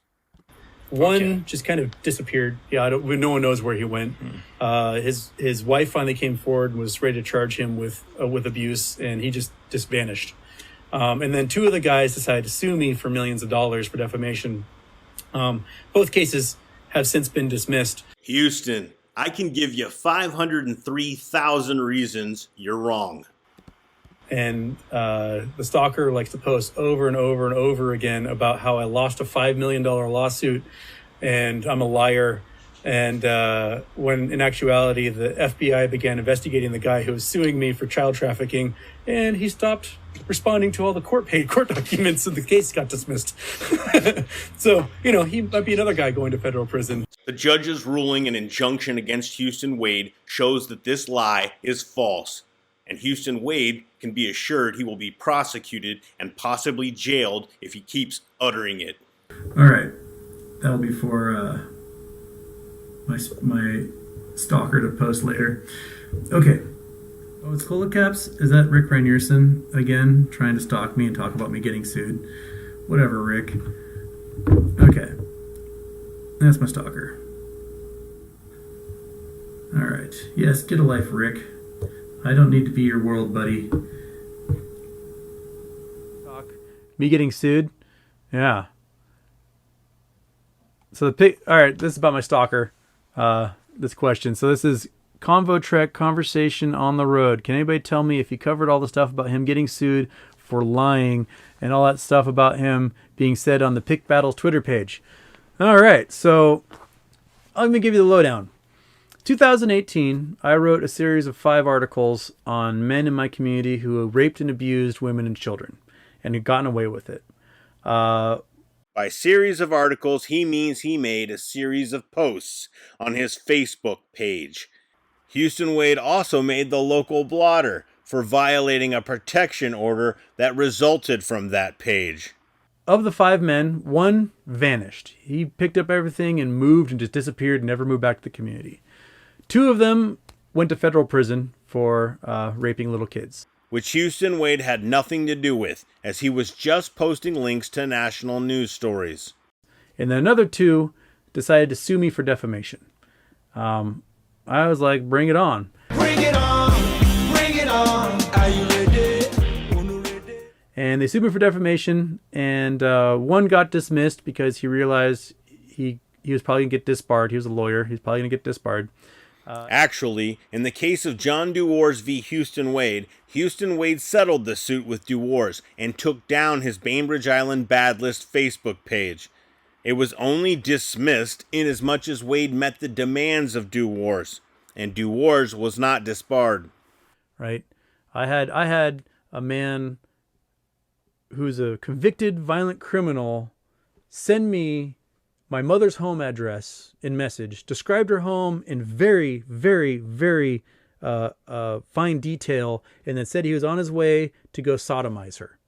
One just kind of disappeared. Yeah, no one knows where he went. His wife finally came forward and was ready to charge him with abuse, and he just vanished. And then two of the guys decided to sue me for millions of dollars for defamation. Both cases have since been dismissed. Houston, I can give you 503,000 reasons you're wrong. And the stalker likes to post over and over and over again about how I lost a $5 million lawsuit and I'm a liar. And when in actuality, the FBI began investigating the guy who was suing me for child trafficking, and he stopped responding to all the court documents, and the case got dismissed. So, he might be another guy going to federal prison. The judge's ruling an injunction against Houston Wade shows that this lie is false. And Houston Wade can be assured he will be prosecuted and possibly jailed if he keeps uttering it. All right. That'll be for my stalker to post later. Okay. Oh, it's Cola Caps? Is that Rick Reinierson again trying to stalk me and talk about me getting sued? Whatever, Rick. Okay. That's my stalker. All right. Yes, get a life, Rick. I don't need to be your world buddy. Me getting sued? Yeah. So all right, this is about my stalker. This question. So this is Convo Trek Conversation on the Road. Can anybody tell me if you covered all the stuff about him getting sued for lying and all that stuff about him being said on the Pick Battles Twitter page? All right, so let me give you the lowdown. 2018, I wrote a series of 5 articles on men in my community who raped and abused women and children and had gotten away with it. By series of articles, he means he made a series of posts on his Facebook page. Houston Wade also made the local blotter for violating a protection order that resulted from that page. Of the 5 men, one vanished. He picked up everything and moved and just disappeared and never moved back to the community. 2 of them went to federal prison for raping little kids. Which Houston Wade had nothing to do with, as he was just posting links to national news stories. And then another 2 decided to sue me for defamation. I was like, bring it on. Bring it on, bring it on. Are you ready? And they sued me for defamation, and one got dismissed because he realized he was probably going to get disbarred. He was a lawyer. He's probably going to get disbarred. Actually, in the case of John DeWars v. Houston Wade settled the suit with DeWars and took down his Bainbridge Island Bad List Facebook page. It was only dismissed inasmuch as Wade met the demands of DeWars, and DeWars was not disbarred. Right? I had a man who's a convicted violent criminal send me my mother's home address in message, described her home in very, very, very fine detail, and then said he was on his way to go sodomize her.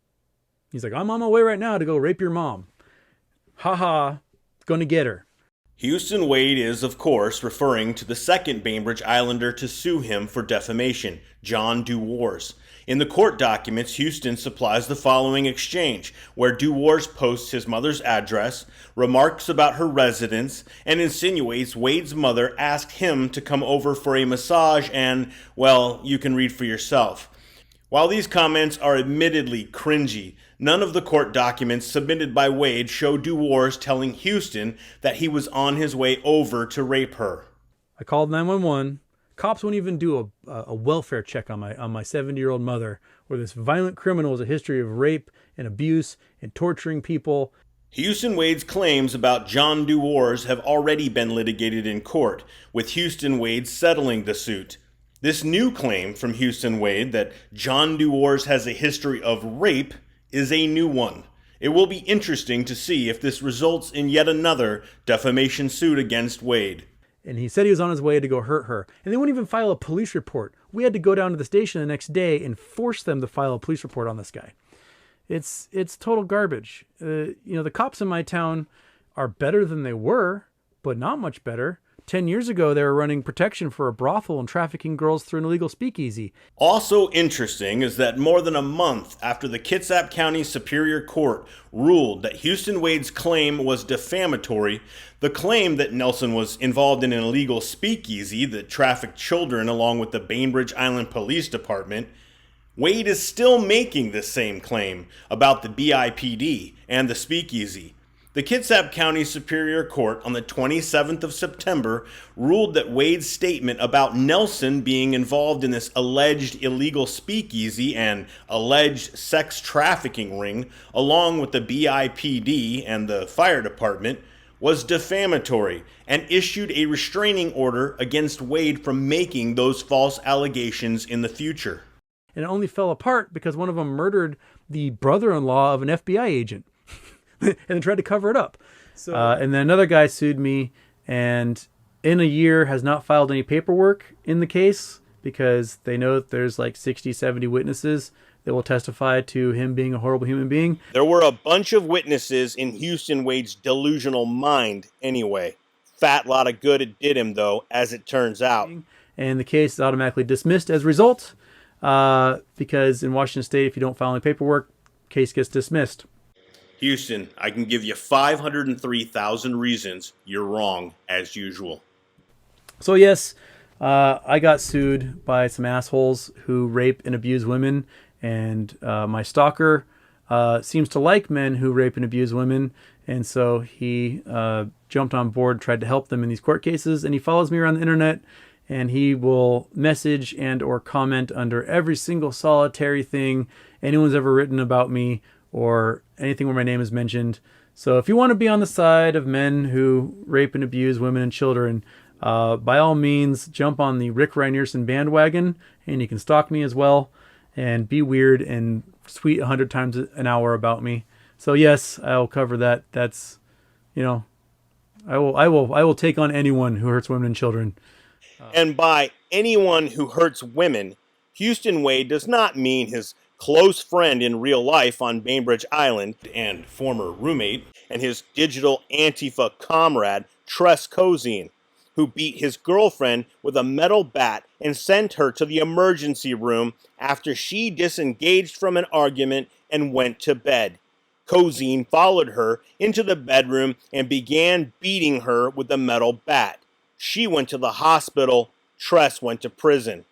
He's like, I'm on my way right now to go rape your mom. Ha, gonna get her. Houston Wade is, of course, referring to the second Bainbridge Islander to sue him for defamation, John DeWars. In the court documents, Houston supplies the following exchange, where DeWars posts his mother's address, remarks about her residence, and insinuates Wade's mother asked him to come over for a massage and, well, you can read for yourself. While these comments are admittedly cringy, none of the court documents submitted by Wade show DeWars telling Houston that he was on his way over to rape her. I called 911. Cops won't even do a welfare check on my 70-year-old mother, where this violent criminal has a history of rape and abuse and torturing people. Houston Wade's claims about John DeWars have already been litigated in court, with Houston Wade settling the suit. This new claim from Houston Wade that John DeWars has a history of rape is a new one. It will be interesting to see if this results in yet another defamation suit against Wade. And he said he was on his way to go hurt her. And they wouldn't even file a police report. We had to go down to the station the next day and force them to file a police report on this guy. It's total garbage. The cops in my town are better than they were, but not much better. 10 years ago, they were running protection for a brothel and trafficking girls through an illegal speakeasy. Also interesting is that more than a month after the Kitsap County Superior Court ruled that Houston Wade's claim was defamatory, the claim that Nelson was involved in an illegal speakeasy that trafficked children along with the Bainbridge Island Police Department, Wade is still making this same claim about the BIPD and the speakeasy. The Kitsap County Superior Court on the 27th of September ruled that Wade's statement about Nelson being involved in this alleged illegal speakeasy and alleged sex trafficking ring, along with the BIPD and the fire department, was defamatory and issued a restraining order against Wade from making those false allegations in the future. And it only fell apart because one of them murdered the brother-in-law of an FBI agent. And then tried to cover it up. And then another guy sued me, and in a year has not filed any paperwork in the case because they know that there's like 60, 70 witnesses that will testify to him being a horrible human being. There were a bunch of witnesses in Houston Wade's delusional mind anyway. Fat lot of good it did him, though, as it turns out. And the case is automatically dismissed as a result because in Washington State, if you don't file any paperwork, case gets dismissed. Houston, I can give you 503,000 reasons you're wrong, as usual. So yes, I got sued by some assholes who rape and abuse women, and my stalker seems to like men who rape and abuse women, and so he jumped on board, tried to help them in these court cases, and he follows me around the internet, and he will message and or comment under every single solitary thing anyone's ever written about me, or anything where my name is mentioned. So if you want to be on the side of men who rape and abuse women and children, by all means, jump on the Rick Reinerson bandwagon, and you can stalk me as well, and be weird and tweet 100 times an hour about me. So yes, I'll cover that. That's, I will take on anyone who hurts women and children. And by anyone who hurts women, Houston Wade does not mean his close friend in real life on Bainbridge Island and former roommate, and his digital Antifa comrade, Tress Cozine, who beat his girlfriend with a metal bat and sent her to the emergency room after she disengaged from an argument and went to bed. Cozine followed her into the bedroom and began beating her with a metal bat. She went to the hospital. Tress went to prison.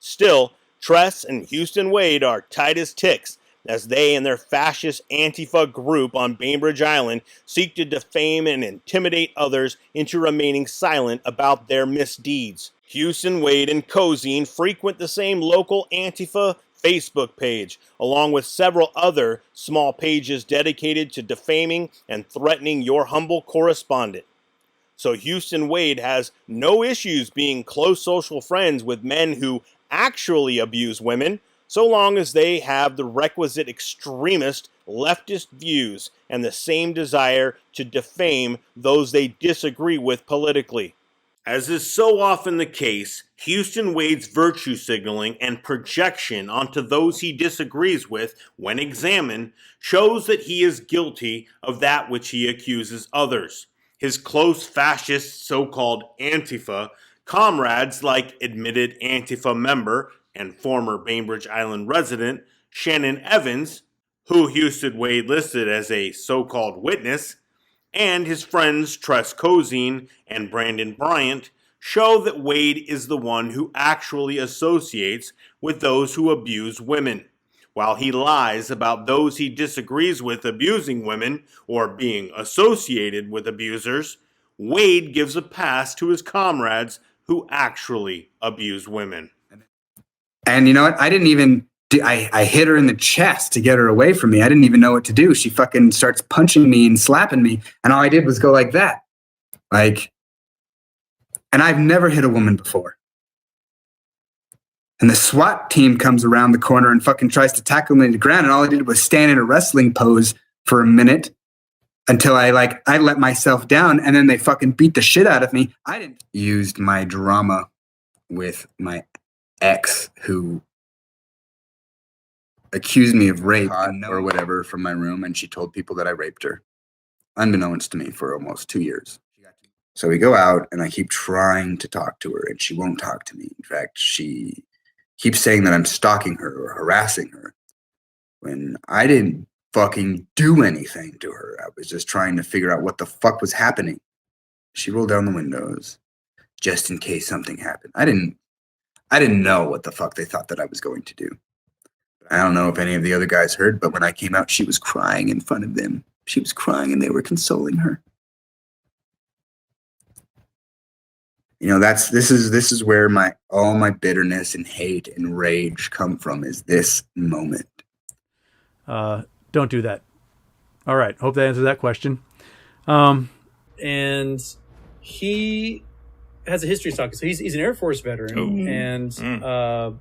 Still, Tress and Houston Wade are tight as ticks as they and their fascist Antifa group on Bainbridge Island seek to defame and intimidate others into remaining silent about their misdeeds. Houston Wade and Cozine frequent the same local Antifa Facebook page, along with several other small pages dedicated to defaming and threatening your humble correspondent. So Houston Wade has no issues being close social friends with men who actually abuse women, so long as they have the requisite extremist leftist views and the same desire to defame those they disagree with politically. As is so often the case, Houston Wade's virtue signaling and projection onto those he disagrees with, when examined, shows that he is guilty of that which he accuses others. His close fascist so-called Antifa comrades, like admitted Antifa member and former Bainbridge Island resident Shannon Evans, who Houston Wade listed as a so-called witness, and his friends Tress Cozine and Brandon Bryant, show that Wade is the one who actually associates with those who abuse women. While he lies about those he disagrees with abusing women or being associated with abusers, Wade gives a pass to his comrades who actually abuse women. And you know what? I didn't even... I hit her in the chest to get her away from me. I didn't even know what to do. She fucking starts punching me and slapping me. And all I did was go like that. And I've never hit a woman before. And the SWAT team comes around the corner and fucking tries to tackle me to the ground. And all I did was stand in a wrestling pose for a minute until I let myself down. And then they fucking beat the shit out of me. I didn't use my drama with my ex who accused me of rape or whatever from my room, and she told people that I raped her, unbeknownst to me, for almost 2 years. So we go out, and I keep trying to talk to her, and she won't talk to me. In fact, she keeps saying that I'm stalking her or harassing her, when I didn't fucking do anything to her. I was just trying to figure out what the fuck was happening. She rolled down the windows just in case something happened. I didn't know what the fuck they thought that I was going to do. I don't know if any of the other guys heard, but when I came out, she was crying in front of them. She was crying and they were consoling her. You know, this is where all my bitterness and hate and rage come from, is this moment. Don't do that. All right. Hope that answers that question. And he has a history of stalking. So he's an Air Force veteran. Ooh. And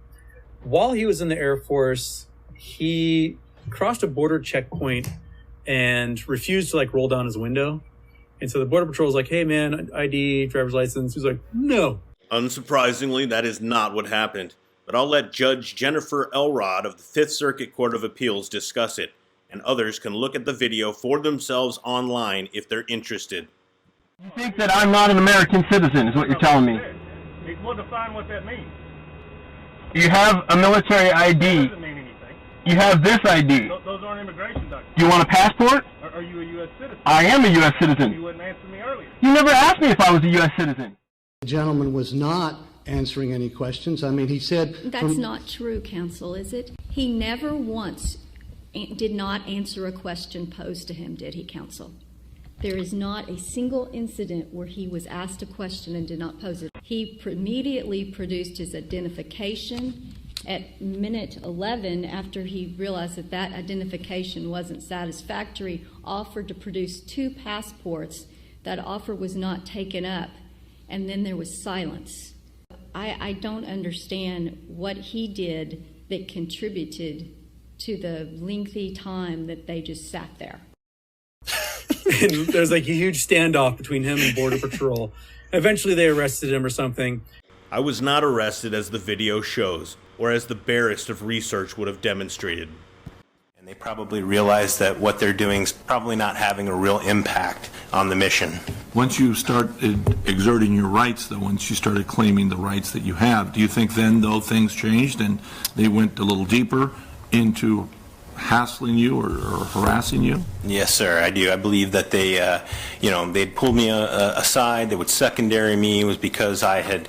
while he was in the Air Force, he crossed a border checkpoint and refused to roll down his window. And so the Border Patrol was like, hey man, ID, driver's license. He was like, no. Unsurprisingly, that is not what happened. But I'll let Judge Jennifer Elrod of the Fifth Circuit Court of Appeals discuss it, and others can look at the video for themselves online if they're interested. You think that I'm not an American citizen, is what you're telling me. Well, define what that means. You have a military ID. That doesn't mean anything. You have this ID. Those aren't immigration documents. Do you want a passport? Are you a U.S. citizen? I am a U.S. citizen. You wouldn't answer me earlier. You never asked me if I was a U.S. citizen. The gentleman was not answering any questions. I mean, he said... That's not true, counsel, is it? He never once did not answer a question posed to him, did he, counsel? There is not a single incident where he was asked a question and did not pose it. He immediately produced his identification at minute 11 after he realized that that identification wasn't satisfactory, offered to produce 2 passports. That offer was not taken up, and then there was silence. I don't understand what he did that contributed to the lengthy time that they just sat there. And there's like a huge standoff between him and Border Patrol. Eventually they arrested him or something. I was not arrested as the video shows, or as the barest of research would have demonstrated. And they probably realize that what they're doing is probably not having a real impact on the mission. Once you started exerting your rights, though, once you started claiming the rights that you have, do you think then, though, things changed and they went a little deeper into hassling you or harassing you? Yes, sir, I do. I believe that they, they'd pull me aside. They would secondary me. It was because I had,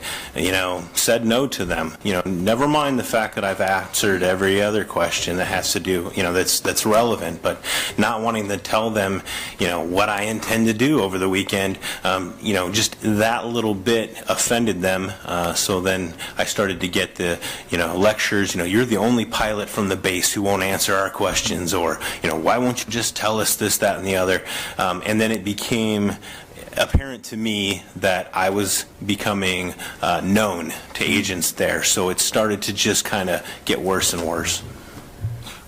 said no to them. Never mind the fact that I've answered every other question that has to do, that's relevant, but not wanting to tell them, what I intend to do over the weekend. Just that little bit offended them. So then I started to get the, lectures. You're the only pilot from the base who won't answer our questions, or, why won't you just tell us this, that, and the other? And then it became apparent to me that I was becoming known to agents there. So it started to just kind of get worse and worse.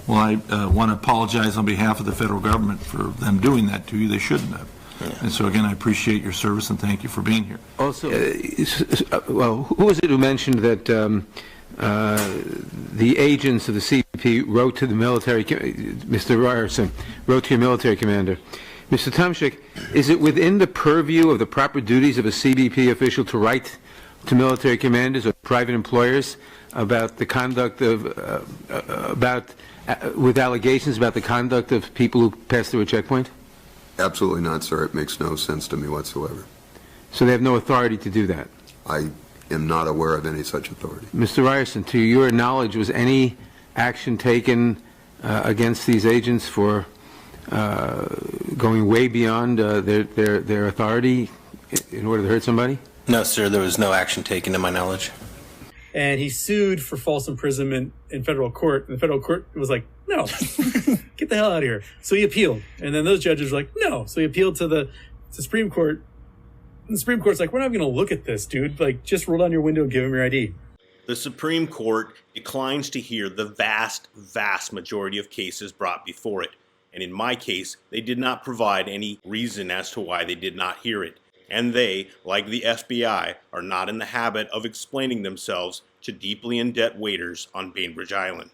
Well, I want to apologize on behalf of the federal government for them doing that to you. They shouldn't have. Yeah. And so, again, I appreciate your service and thank you for being here. Also, who was it who mentioned that the agents of the CBP wrote to the military, Mr. Ryerson, wrote to your military commander? Mr. Tomczyk, is it within the purview of the proper duties of a CBP official to write to military commanders or private employers about the conduct of, with allegations about the conduct of people who pass through a checkpoint? Absolutely not, sir. It makes no sense to me whatsoever. So they have no authority to do that? I am not aware of any such authority. Mr. Ryerson, to your knowledge, was any action taken against these agents for going way beyond their authority in order to hurt somebody? No, sir, there was no action taken to my knowledge. And he sued for false imprisonment in federal court, and the federal court was like, no, get the hell out of here. So he appealed, and then those judges were like, no. So he appealed to the Supreme Court. And the Supreme Court's like, we're not going to look at this, dude. Like, just roll down your window and give him your ID. The Supreme Court declines to hear the vast, vast majority of cases brought before it. And in my case, they did not provide any reason as to why they did not hear it. And they, like the FBI, are not in the habit of explaining themselves to deeply in-debt waiters on Bainbridge Island.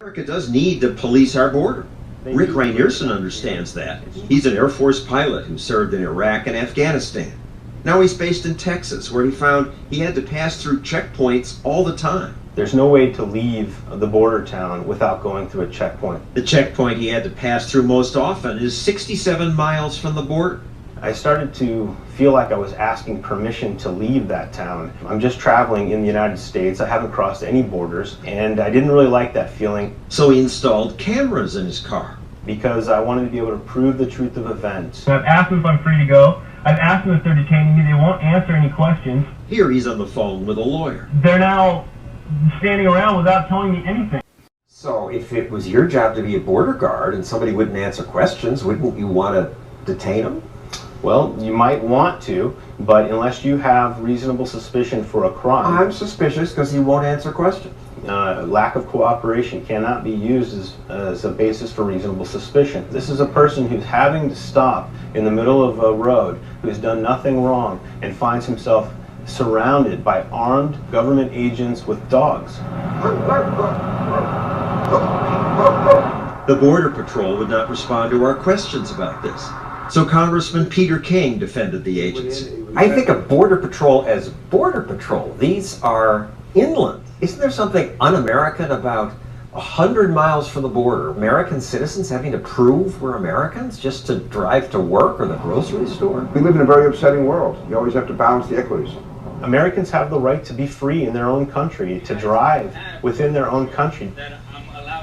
America does need to police our border. Rick Rainierson understands that. He's an Air Force pilot who served in Iraq and Afghanistan. Now he's based in Texas, where he found he had to pass through checkpoints all the time. There's no way to leave the border town without going through a checkpoint. The checkpoint he had to pass through most often is 67 miles from the border. I started to feel like I was asking permission to leave that town. I'm just traveling in the United States. I haven't crossed any borders, and I didn't really like that feeling. So he installed cameras in his car. Because I wanted to be able to prove the truth of events. I've asked them if I'm free to go. I've asked them if they're detaining me. They won't answer any questions. Here he's on the phone with a lawyer. They're now standing around without telling me anything. So if it was your job to be a border guard and somebody wouldn't answer questions, wouldn't you want to detain them? Well, you might want to, but unless you have reasonable suspicion for a crime... I'm suspicious because he won't answer questions. Lack of cooperation cannot be used as a basis for reasonable suspicion. This is a person who's having to stop in the middle of a road, who's done nothing wrong, and finds himself surrounded by armed government agents with dogs. The Border Patrol would not respond to our questions about this. So Congressman Peter King defended the agency. I think of Border Patrol as Border Patrol. These are inland. Isn't there something un-American about 100 miles from the border, American citizens having to prove we're Americans just to drive to work or the grocery store? We live in a very upsetting world. You always have to balance the equities. Americans have the right to be free in their own country, to drive within their own country.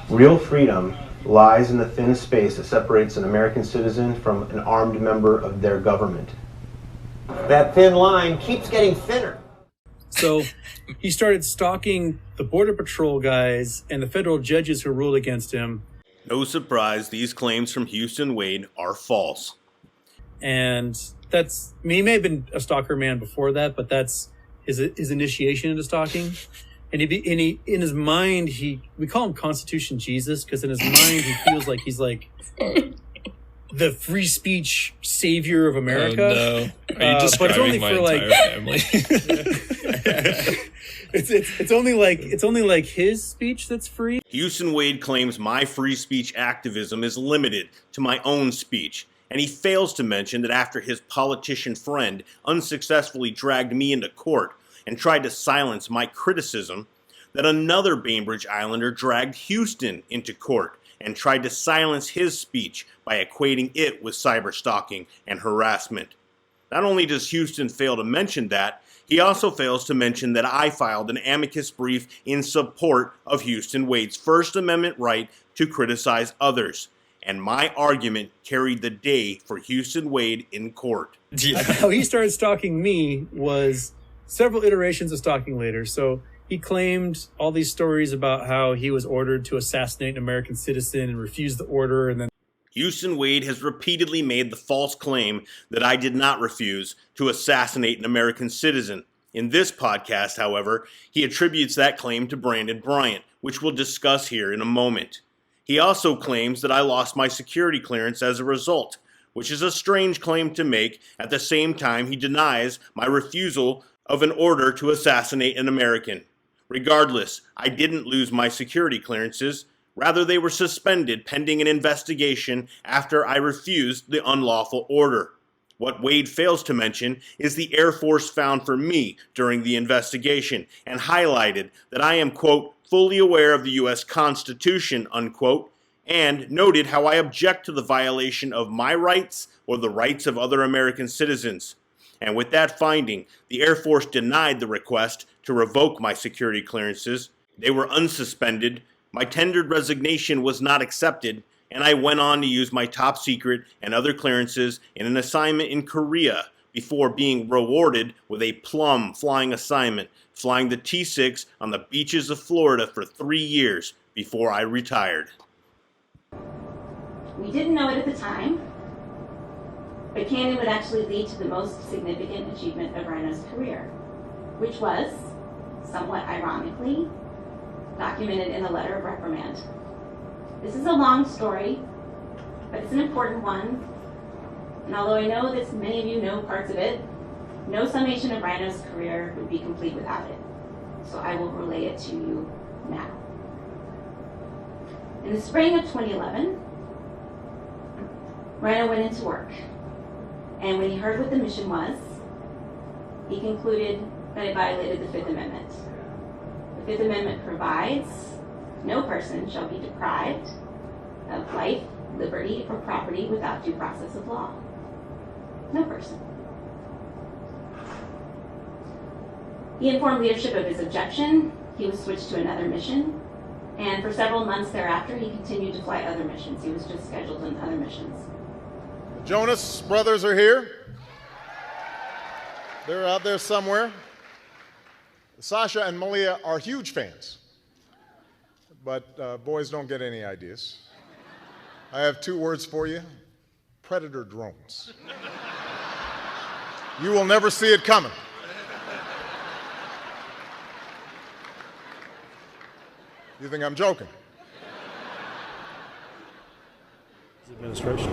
Real freedom lies in the thin space that separates an American citizen from an armed member of their government. That thin line keeps getting thinner. So he started stalking the Border Patrol guys and the federal judges who ruled against him. No surprise, these claims from Houston Wade are false. And that's, I mean, he may have been a stalker man before that, but that's his initiation into stalking. And he in his mind, we call him Constitution Jesus, because in his mind he feels like he's like the free speech savior of America. Oh, no. Are you describing my entire family? It's only like his speech that's free. Houston Wade claims my free speech activism is limited to my own speech, and he fails to mention that after his politician friend unsuccessfully dragged me into court and tried to silence my criticism, that another Bainbridge Islander dragged Houston into court and tried to silence his speech by equating it with cyberstalking and harassment. Not only does Houston fail to mention that, he also fails to mention that I filed an amicus brief in support of Houston Wade's First Amendment right to criticize others, and my argument carried the day for Houston Wade in court. How he started stalking me was several iterations of stalking later. So he claimed all these stories about how he was ordered to assassinate an American citizen and refused the order, and then Houston Wade has repeatedly made the false claim that I did not refuse to assassinate an American citizen. In this podcast, however, he attributes that claim to Brandon Bryant, which we'll discuss here in a moment. He also claims that I lost my security clearance as a result, which is a strange claim to make. At the same time, he denies my refusal of an order to assassinate an American. Regardless, I didn't lose my security clearances. Rather, they were suspended pending an investigation after I refused the unlawful order. What Wade fails to mention is the Air Force found for me during the investigation and highlighted that I am, quote, fully aware of the U.S. Constitution, unquote, and noted how I object to the violation of my rights or the rights of other American citizens. And with that finding, the Air Force denied the request to revoke my security clearances. They were unsuspended. My tendered resignation was not accepted, and I went on to use my top secret and other clearances in an assignment in Korea before being rewarded with a plum flying assignment, flying the T-6 on the beaches of Florida for 3 years before I retired. We didn't know it at the time, but Cannon would actually lead to the most significant achievement of Rhino's career, which was, somewhat ironically, documented in a letter of reprimand. This is a long story, but it's an important one. And although I know that many of you know parts of it, no summation of Rhino's career would be complete without it. So I will relay it to you now. In the spring of 2011, Rhino went into work. And when he heard what the mission was, he concluded that it violated the Fifth Amendment. The Fifth Amendment provides no person shall be deprived of life, liberty, or property without due process of law. No person. He informed leadership of his objection. He was switched to another mission. And for several months thereafter, he continued to fly other missions. He was just scheduled on other missions. The Jonas brothers are here. They're out there somewhere. Sasha and Malia are huge fans, but boys don't get any ideas. I have 2 words for you: predator drones. You will never see it coming. You think I'm joking?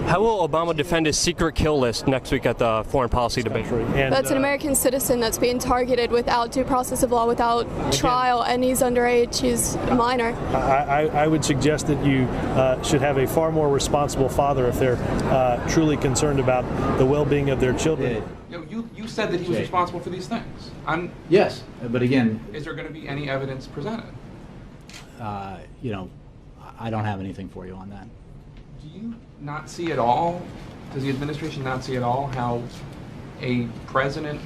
How will Obama defend his secret kill list next week at the foreign policy debate? That's an American citizen that's being targeted without due process of law, without trial, and he's underage, he's a minor. I would suggest that you should have a far more responsible father if they're truly concerned about the well-being of their children. You said that he was responsible for these things. Yes, but again... Is there going to be any evidence presented? I don't have anything for you on that. Do you not see at all, does the administration not see at all how a president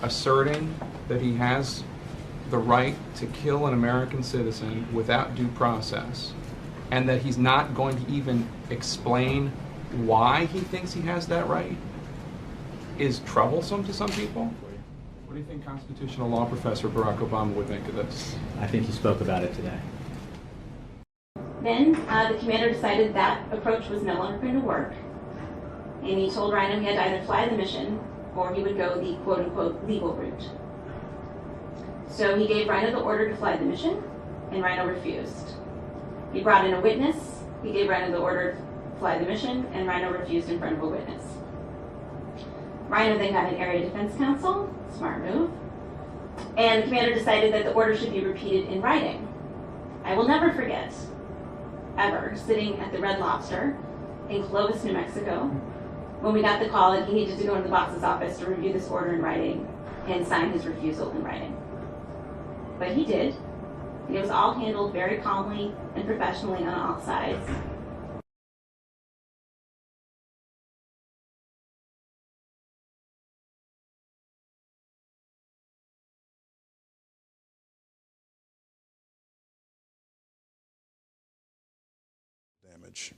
asserting that he has the right to kill an American citizen without due process, and that he's not going to even explain why he thinks he has that right, is troublesome to some people? What do you think constitutional law professor Barack Obama would think of this? I think he spoke about it today. Then the commander decided that approach was no longer going to work, and he told Rhino he had to either fly the mission or he would go the quote-unquote legal route. So he gave Rhino the order to fly the mission, and Rhino refused. He brought in a witness, he gave Rhino the order to fly the mission, and Rhino refused in front of a witness. Rhino then got an area defense counsel, smart move, and the commander decided that the order should be repeated in writing. I will never forget, ever, sitting at the Red Lobster in Clovis, New Mexico, when we got the call that he needed to go into the boss's office to review this order in writing and sign his refusal in writing. But he did. It was all handled very calmly and professionally on all sides. Damage.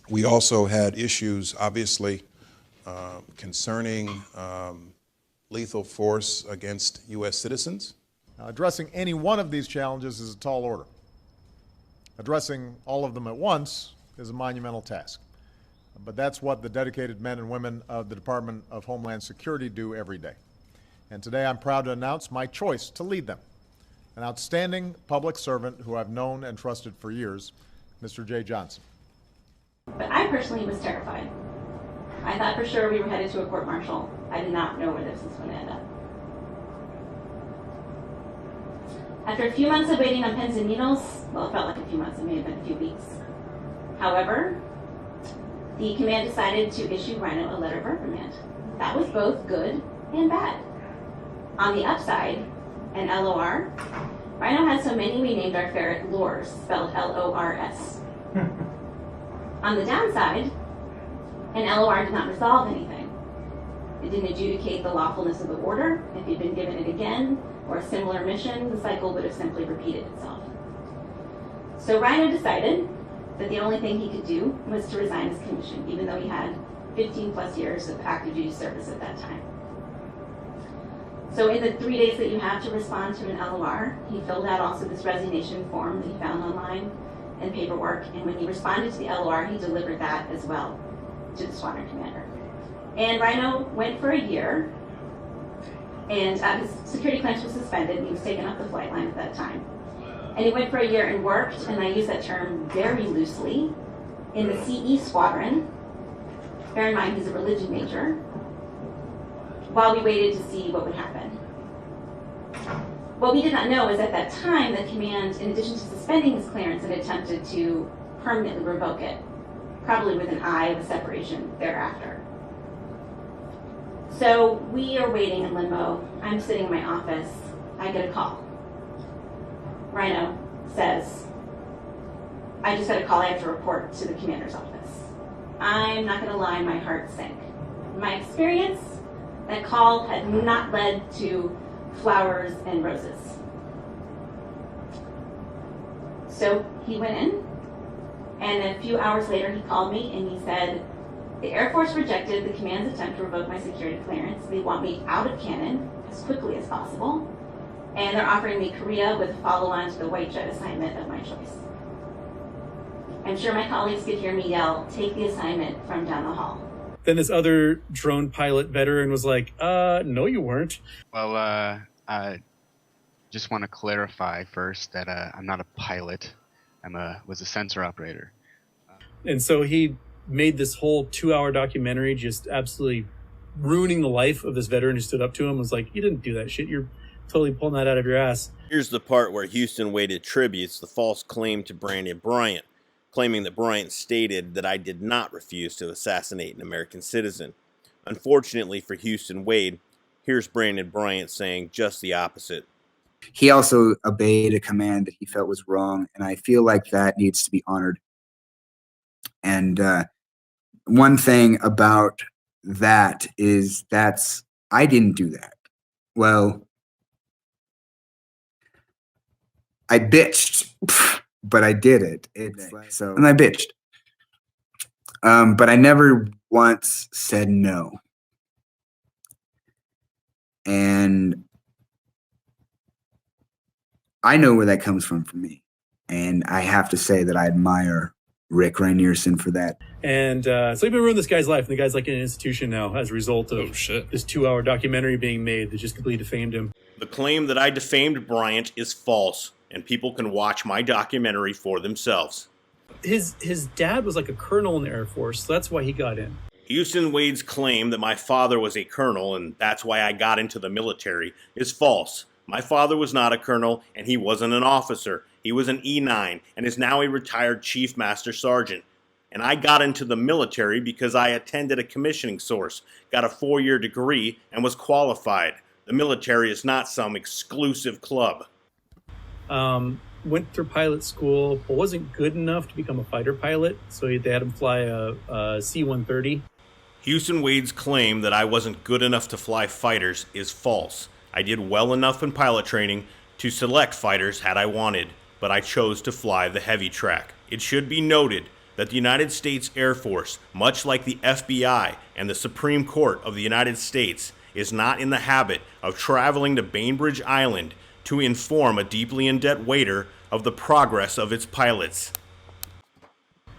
We also had issues, obviously, concerning lethal force against U.S. citizens. Now, addressing any one of these challenges is a tall order. Addressing all of them at once is a monumental task. But that's what the dedicated men and women of the Department of Homeland Security do every day. And today I'm proud to announce my choice to lead them. An outstanding public servant who I've known and trusted for years, Mr. Jay Johnson. But I personally was terrified. I thought for sure we were headed to a court-martial. I did not know where this was going to end up. After a few months of waiting on pins and needles, well, it felt like a few months, it may have been a few weeks. However, the command decided to issue Rhino a letter of reprimand. That was both good and bad. On the upside, an LOR, Rhino had so many we named our ferret Lors, spelled L-O-R-S. On the downside, an LOR did not resolve anything. It didn't adjudicate the lawfulness of the order. If he'd been given it again, or a similar mission, the cycle would have simply repeated itself. So Rhino decided that the only thing he could do was to resign his commission, even though he had 15 plus years of active duty service at that time. So in the 3 days that you have to respond to an LOR, he filled out also this resignation form that he found online and paperwork, and when he responded to the LOR, he delivered that as well to the squadron commander. And Rhino went for a year, and his security clearance was suspended, and he was taken off the flight line at that time. And he went for a year and worked, and I use that term very loosely, in the CE squadron. Bear in mind, he's a religion major, while we waited to see what would happen. What we did not know is at that time, the command, in addition to suspending his clearance, had attempted to permanently revoke it, probably with an eye of a separation thereafter. So we are waiting in limbo. I'm sitting in my office. I get a call. Rhino says, I just got a call. I have to report to the commander's office. I'm not going to lie, my heart sank. In my experience, that call had not led to flowers and roses. So he went in, and a few hours later he called me and he said, the Air Force rejected the command's attempt to revoke my security clearance. They want me out of Cannon as quickly as possible, and they're offering me Korea with a follow-on to the White Jet assignment of my choice. I'm sure my colleagues could hear me yell, take the assignment from down the hall. Then this other drone pilot veteran was like, no, you weren't. Well, I just want to clarify first that I'm not a pilot. Was a sensor operator. And so he made this whole 2-hour documentary just absolutely ruining the life of this veteran who stood up to him. Was like, you didn't do that shit. You're totally pulling that out of your ass. Here's the part where Houston Wade attributes the false claim to Brandon Bryant, claiming that Bryant stated that I did not refuse to assassinate an American citizen. Unfortunately for Houston Wade, here's Brandon Bryant saying just the opposite. He also obeyed a command that he felt was wrong, and I feel like that needs to be honored. And one thing about that is I didn't do that. Well, I bitched, but I did it. And I bitched. But I never once said no. And I know where that comes from for me. And I have to say that I admire Rick Rainerson for that. And so he's been ruining this guy's life. And the guy's like in an institution now as a result of this 2-hour documentary being made that just completely defamed him. The claim that I defamed Bryant is false, and people can watch my documentary for themselves. His dad was like a colonel in the Air Force, so that's why he got in. Houston Wade's claim that my father was a colonel and that's why I got into the military is false. My father was not a colonel and he wasn't an officer. He was an E9 and is now a retired Chief Master Sergeant. And I got into the military because I attended a commissioning course, got a 4-year degree, and was qualified. The military is not some exclusive club. Went through pilot school, but wasn't good enough to become a fighter pilot, so they had him fly a C-130. Houston Wade's claim that I wasn't good enough to fly fighters is false. I did well enough in pilot training to select fighters had I wanted, but I chose to fly the heavy track. It should be noted that the United States Air Force, much like the FBI and the Supreme Court of the United States, is not in the habit of traveling to Bainbridge Island to inform a deeply in-debt waiter of the progress of its pilots.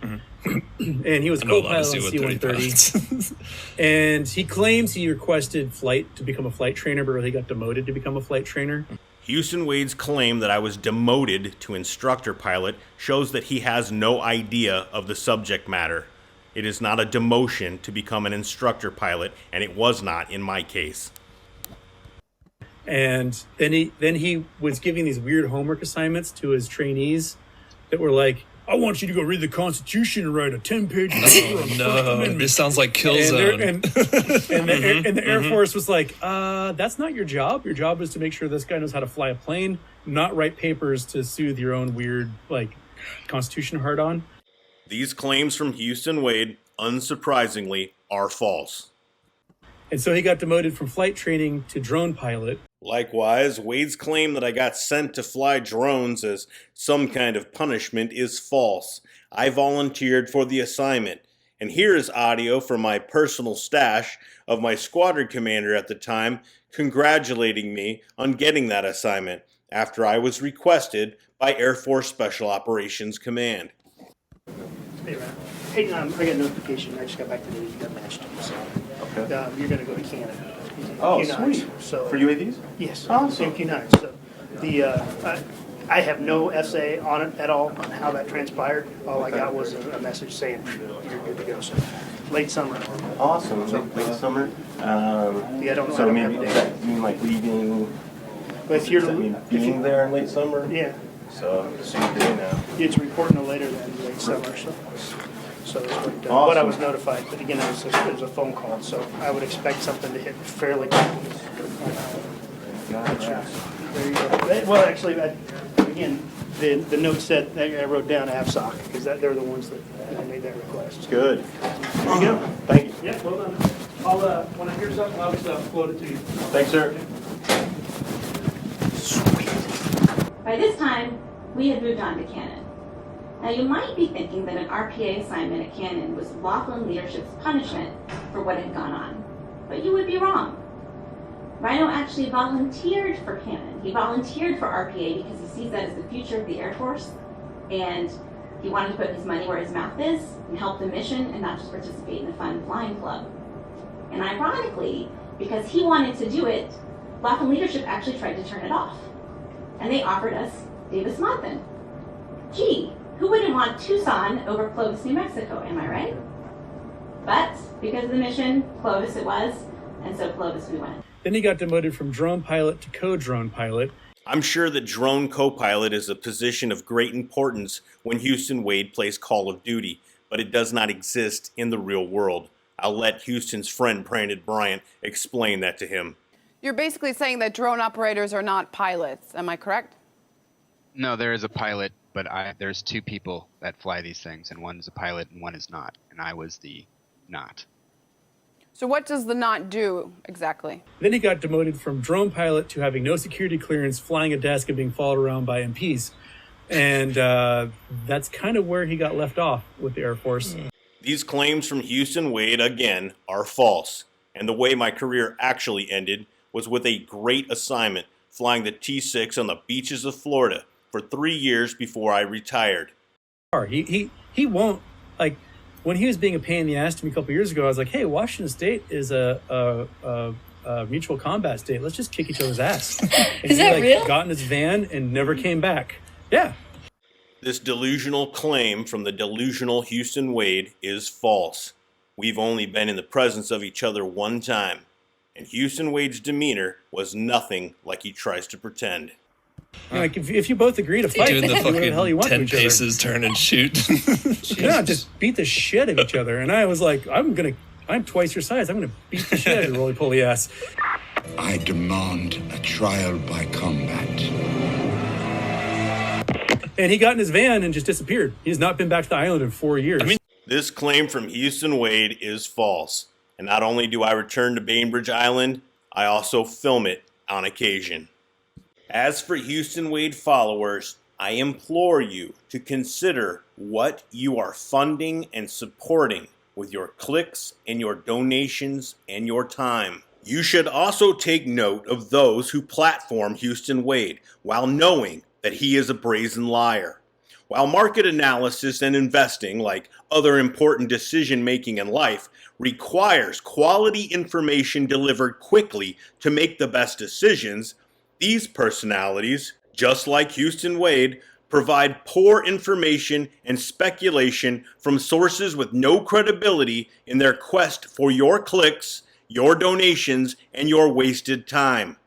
And he was co-pilot on C-130. And he claims he requested flight to become a flight trainer, but really got demoted to become a flight trainer. Houston Wade's claim that I was demoted to instructor pilot shows that he has no idea of the subject matter. It is not a demotion to become an instructor pilot, and it was not in my case. And then he was giving these weird homework assignments to his trainees that were like, I want you to go read the Constitution and write a 10-page paper on the First Amendment. This sounds like Killzone. And the Air Force was like, that's not your job. Your job is to make sure this guy knows how to fly a plane, not write papers to soothe your own weird, Constitution hard-on. These claims from Houston Wade, unsurprisingly, are false. And so he got demoted from flight training to drone pilot. Likewise, Wade's claim that I got sent to fly drones as some kind of punishment is false. I volunteered for the assignment. And here is audio from my personal stash of my squadron commander at the time congratulating me on getting that assignment after I was requested by Air Force Special Operations Command. Hey, Ryan. Hey, I got a notification. I just got back today. You got matched. So you're going to go to Canada. Oh, Q9. sweet. So, for UAVs? Yes. Awesome. Q9. So I have no essay on it at all on how that transpired. All I got was a message saying you're good to go. So late summer. Awesome. So, late summer. Yeah, I don't know. So maybe does that mean like leaving? But if you're does that mean being there in late summer? Yeah. So you're doing now. It's reporting no later than late summer. So that's what I was notified. But again, it was a phone call. So I would expect something to hit fairly quickly. There you go. Well, actually, again, the note said I wrote down AFSOC because they're the ones that made that request. Good. There you go. Thank you. Yeah, well done. I'll when I hear something, I'll just upload it to you. Thanks, sir. By this time, we had moved on to Cannon. Now, you might be thinking that an RPA assignment at Cannon was Laughlin leadership's punishment for what had gone on, but you would be wrong. Rhino actually volunteered for Cannon. He volunteered for RPA because he sees that as the future of the Air Force, and he wanted to put his money where his mouth is and help the mission and not just participate in the fun flying club. And ironically, because he wanted to do it, Laughlin leadership actually tried to turn it off. And they offered us Davis-Monthan. Gee, who wouldn't want Tucson over Clovis, New Mexico, am I right? But because of the mission, Clovis it was, and so Clovis we went. Then he got demoted from drone pilot to co-drone pilot. I'm sure that drone co-pilot is a position of great importance when Houston Wade plays Call of Duty, but it does not exist in the real world. I'll let Houston's friend Brandon Bryant explain that to him. You're basically saying that drone operators are not pilots, am I correct? No, there is a pilot, but there's two people that fly these things, and one is a pilot and one is not, and I was the not. So what does the not do exactly? Then he got demoted from drone pilot to having no security clearance, flying a desk and being followed around by MPs. And that's kind of where he got left off with the Air Force. These claims from Houston Wade, again, are false. And the way my career actually ended was with a great assignment flying the T-6 on the beaches of Florida for 3 years before I retired. He won't, like, when he was being a pain in the ass to me a couple years ago, I was like, hey, Washington State is a mutual combat state. Let's just kick each other's ass. And Is that real? Got in his van and never came back. Yeah. This delusional claim from the delusional Houston Wade is false. We've only been in the presence of each other one time, and Houston Wade's demeanor was nothing like he tries to pretend. Like if you both agree to fight, Doing the do whatever the hell you fucking want 10 to each other. paces, turn and shoot. Yeah, just beat the shit out of each other. And I was like, I'm twice your size. I'm gonna beat the shit out of your roly-poly ass. I demand a trial by combat. And he got in his van and just disappeared. He has not been back to the island in 4 years. This claim from Houston Wade is false. And not only do I return to Bainbridge Island, I also film it on occasion. As for Houston Wade followers, I implore you to consider what you are funding and supporting with your clicks and your donations and your time. You should also take note of those who platform Houston Wade while knowing that he is a brazen liar. While market analysis and investing, like other important decision-making in life, requires quality information delivered quickly to make the best decisions, these personalities, just like Houston Wade, provide poor information and speculation from sources with no credibility in their quest for your clicks, your donations, and your wasted time.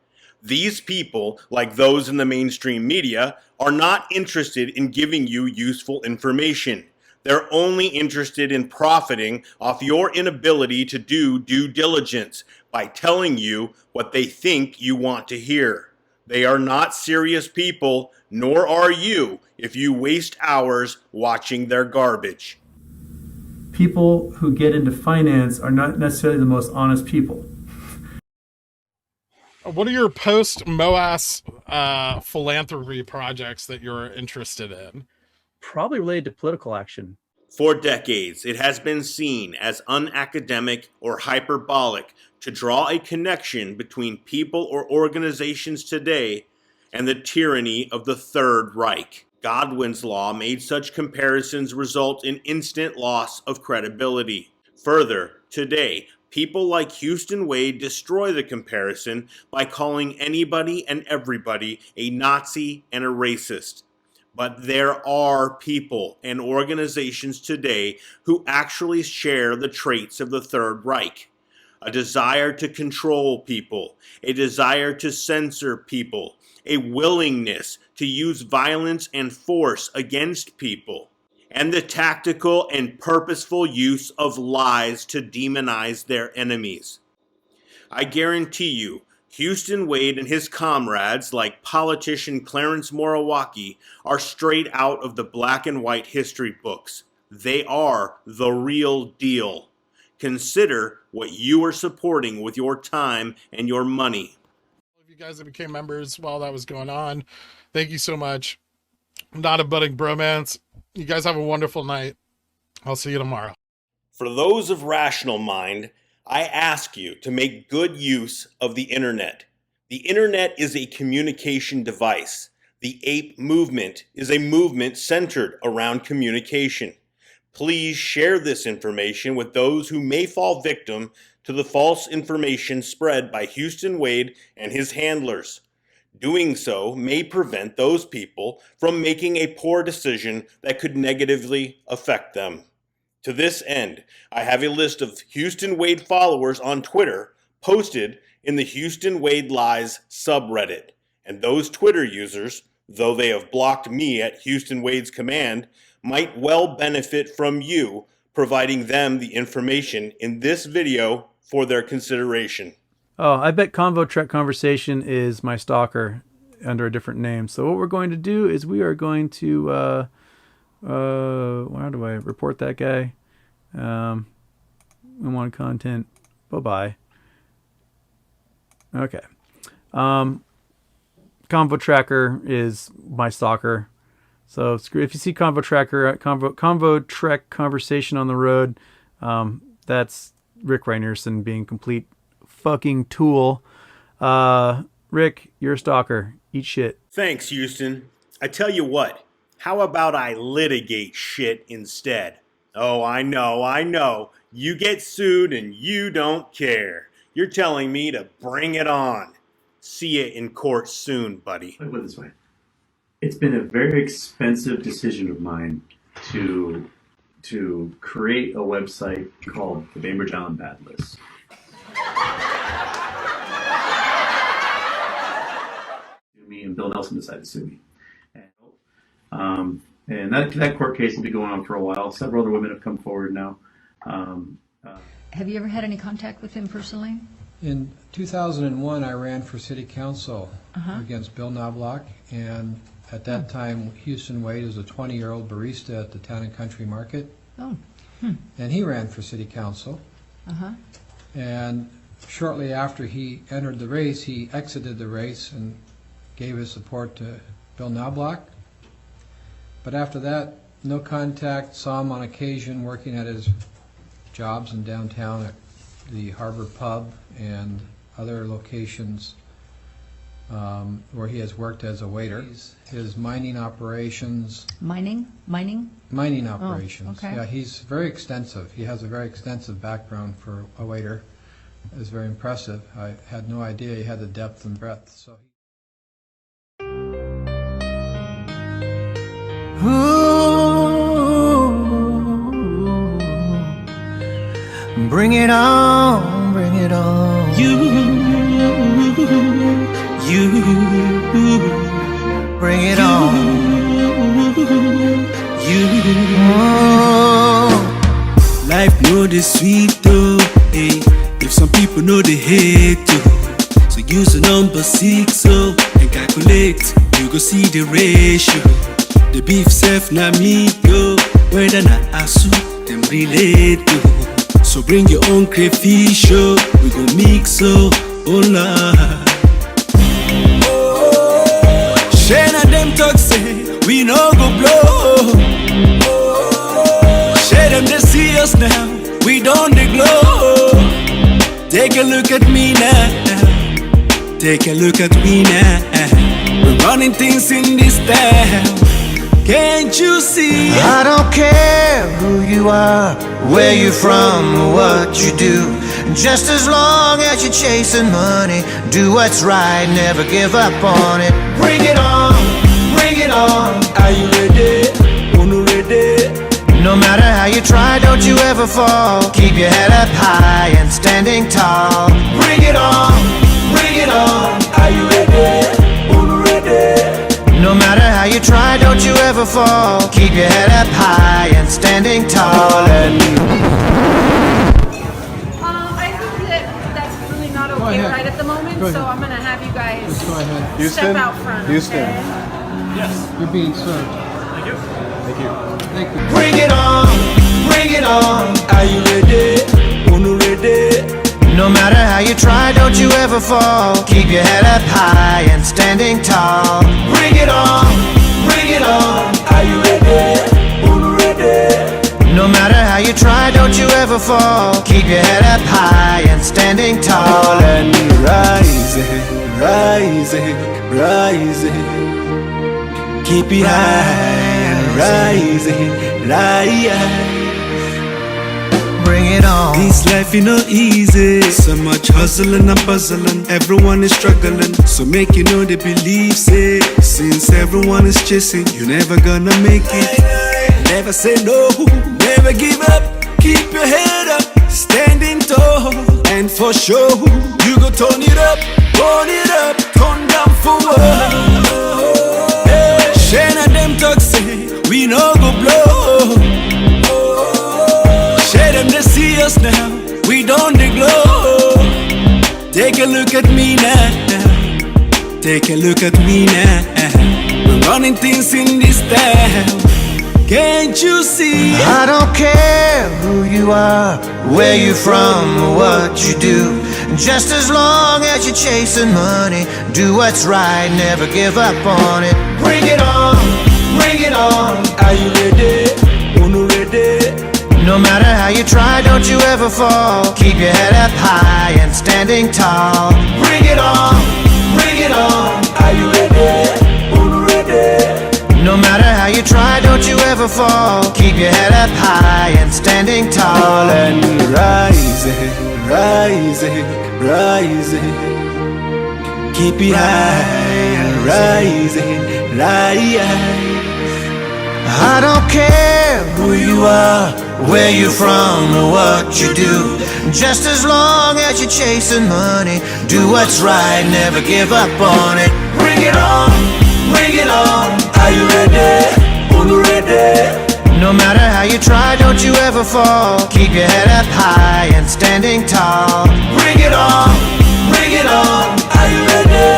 These people, like those in the mainstream media, are not interested in giving you useful information. They're only interested in profiting off your inability to do due diligence by telling you what they think you want to hear. They are not serious people, nor are you if you waste hours watching their garbage. People who get into finance are not necessarily the most honest people. What are your post-MOAS philanthropy projects that you're interested in? Probably related to political action. For decades, it has been seen as unacademic or hyperbolic to draw a connection between people or organizations today and the tyranny of the Third Reich. Godwin's law made such comparisons result in instant loss of credibility. Further, today, people like Houston Wade destroy the comparison by calling anybody and everybody a Nazi and a racist. But there are people and organizations today who actually share the traits of the Third Reich. A desire to control people, a desire to censor people, a willingness to use violence and force against people, and the tactical and purposeful use of lies to demonize their enemies. I guarantee you, Houston Wade and his comrades, like politician Clarence Moriwaki, are straight out of the black and white history books. They are the real deal. Consider what you are supporting with your time and your money. You guys that became members while that was going on, thank you so much. Not a budding bromance. You guys have a wonderful night. I'll see you tomorrow. For those of rational mind, I ask you to make good use of the internet. The internet is a communication device. The ape movement is a movement centered around communication. Please share this information with those who may fall victim to the false information spread by Houston Wade and his handlers. Doing so may prevent those people from making a poor decision that could negatively affect them. To this end, I have a list of Houston Wade followers on Twitter posted in the Houston Wade Lies subreddit. And those Twitter users, though they have blocked me at Houston Wade's command, might well benefit from you providing them the information in this video for their consideration. Oh, I bet Convo Trek Conversation is my stalker under a different name. So what we're going to do is we are going to, how do I report that guy? Unwanted content. Bye-bye. Okay. Convo Tracker is my stalker. So if you see Convo Tracker, Convo Trek Conversation on the road, that's Rick Reinerson being complete fucking tool. Rick, you're a stalker. Eat shit. Thanks, Houston. I tell you what, how about I litigate shit instead? Oh, I know. You get sued and you don't care. You're telling me to bring it on. See you in court soon, buddy. Wait this way. It's been a very expensive decision of mine to create a website called the Bainbridge Island Bad List. Me and Bill Nelson decided to sue me. And that court case will be going on for a while. Several other women have come forward now. Have you ever had any contact with him personally? In 2001, I ran for city council against Bill Knobloch, and at that time, Houston Wade was a 20-year-old barista at the Town and Country Market. Oh. And he ran for city council. And shortly after he entered the race, he exited the race and gave his support to Bill Knobloch. But after that, no contact. Saw him on occasion working at his jobs in downtown at the Harbor Pub and other locations where he has worked as a waiter. His mining operations. Mining Operations. Oh, okay. Yeah, he's very extensive. He has a very extensive background for a waiter. It's very impressive. I had no idea he had the depth and breadth. So. Ooh, bring it on, bring it on. You, bring it on. Life know the sweet though, hey. If some people know the hate too, so use the number 6 so and calculate. You go see the ratio. The beef self na me go, whether na asu them relate to. So bring your own crayfish, oh. We go mix so, oh Lord. Shana them talk say we no go blow. Share them they see us now, we don't they glow. Take a look at me now, take a look at me now. We're running things in this town. Can't you see? I don't care who you are, where you're from, or what you do. Just as long as you're chasing money, do what's right, never give up on it. Bring it on, bring it on. Are you ready? Unu ready? No matter how you try, don't you ever fall. Keep your head up high and standing tall. Bring it on, bring it on. Are you ready? Unu ready? No matter how you try, don't you ever fall. Keep your head up high and standing tall. I think that's really not okay right at the moment, so I'm going to have you guys step out front. Houston. Okay? Yes. You're being served. Thank you. Thank you. Thank you. Bring it on, bring it on. Are you ready? Unu ready? No matter how you try, don't you ever fall. Keep your head up high and standing tall. Bring it on, bring it on. Are you ready? Unu ready? No matter how you try, don't you ever fall. Keep your head up high and standing tall. And rising, rising, rising. Keep it high, rising, rising. Bring it on. This life is not easy. So much hustling and puzzling. Everyone is struggling. So make you know they believe it. Since everyone is chasing, you're never gonna make it. Never say no, never give up. Keep your head up, standing tall. And for sure, you go turn it up, turn down for what? Hey, Shana them talk say we no go blow. Share them they see us now, we don't they glow. Take a look at me now, take a look at me now. We're running things in this town. Can't you see? I don't care who you are, where you're from, or what you do. Just as long as you're chasing money, do what's right, never give up on it. Bring it on, bring it on. Are you ready? Unu ready? No matter how you try, don't you ever fall. Keep your head up high and standing tall. Bring it on, bring it on. Are you ready? Unu ready? No matter how you try, don't you ever fall. Keep your head up high and standing tall. And rising, rising, rising. Keep it high, rising, I don't care who you are, where you're from, or what you do. Just as long as you're chasing money, do what's right, never give up on it. Bring it on, bring it on. Are you ready? Are you ready? No matter how you try, don't you ever fall. Keep your head up high and standing tall. Bring it on, bring it on. Are you ready?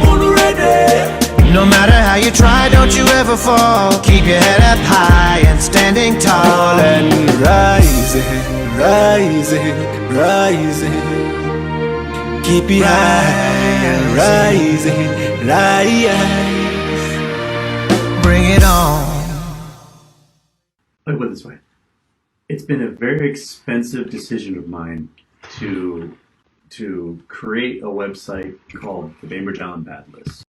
Are you ready? No matter how you try, don't you ever fall. Keep your head up high and standing tall. And rising, rising, rising. Keep it high, rising, rise. Bring it on. Let me put it this way. It's been a very expensive decision of mine to create a website called the Bainbridge Island Bad List.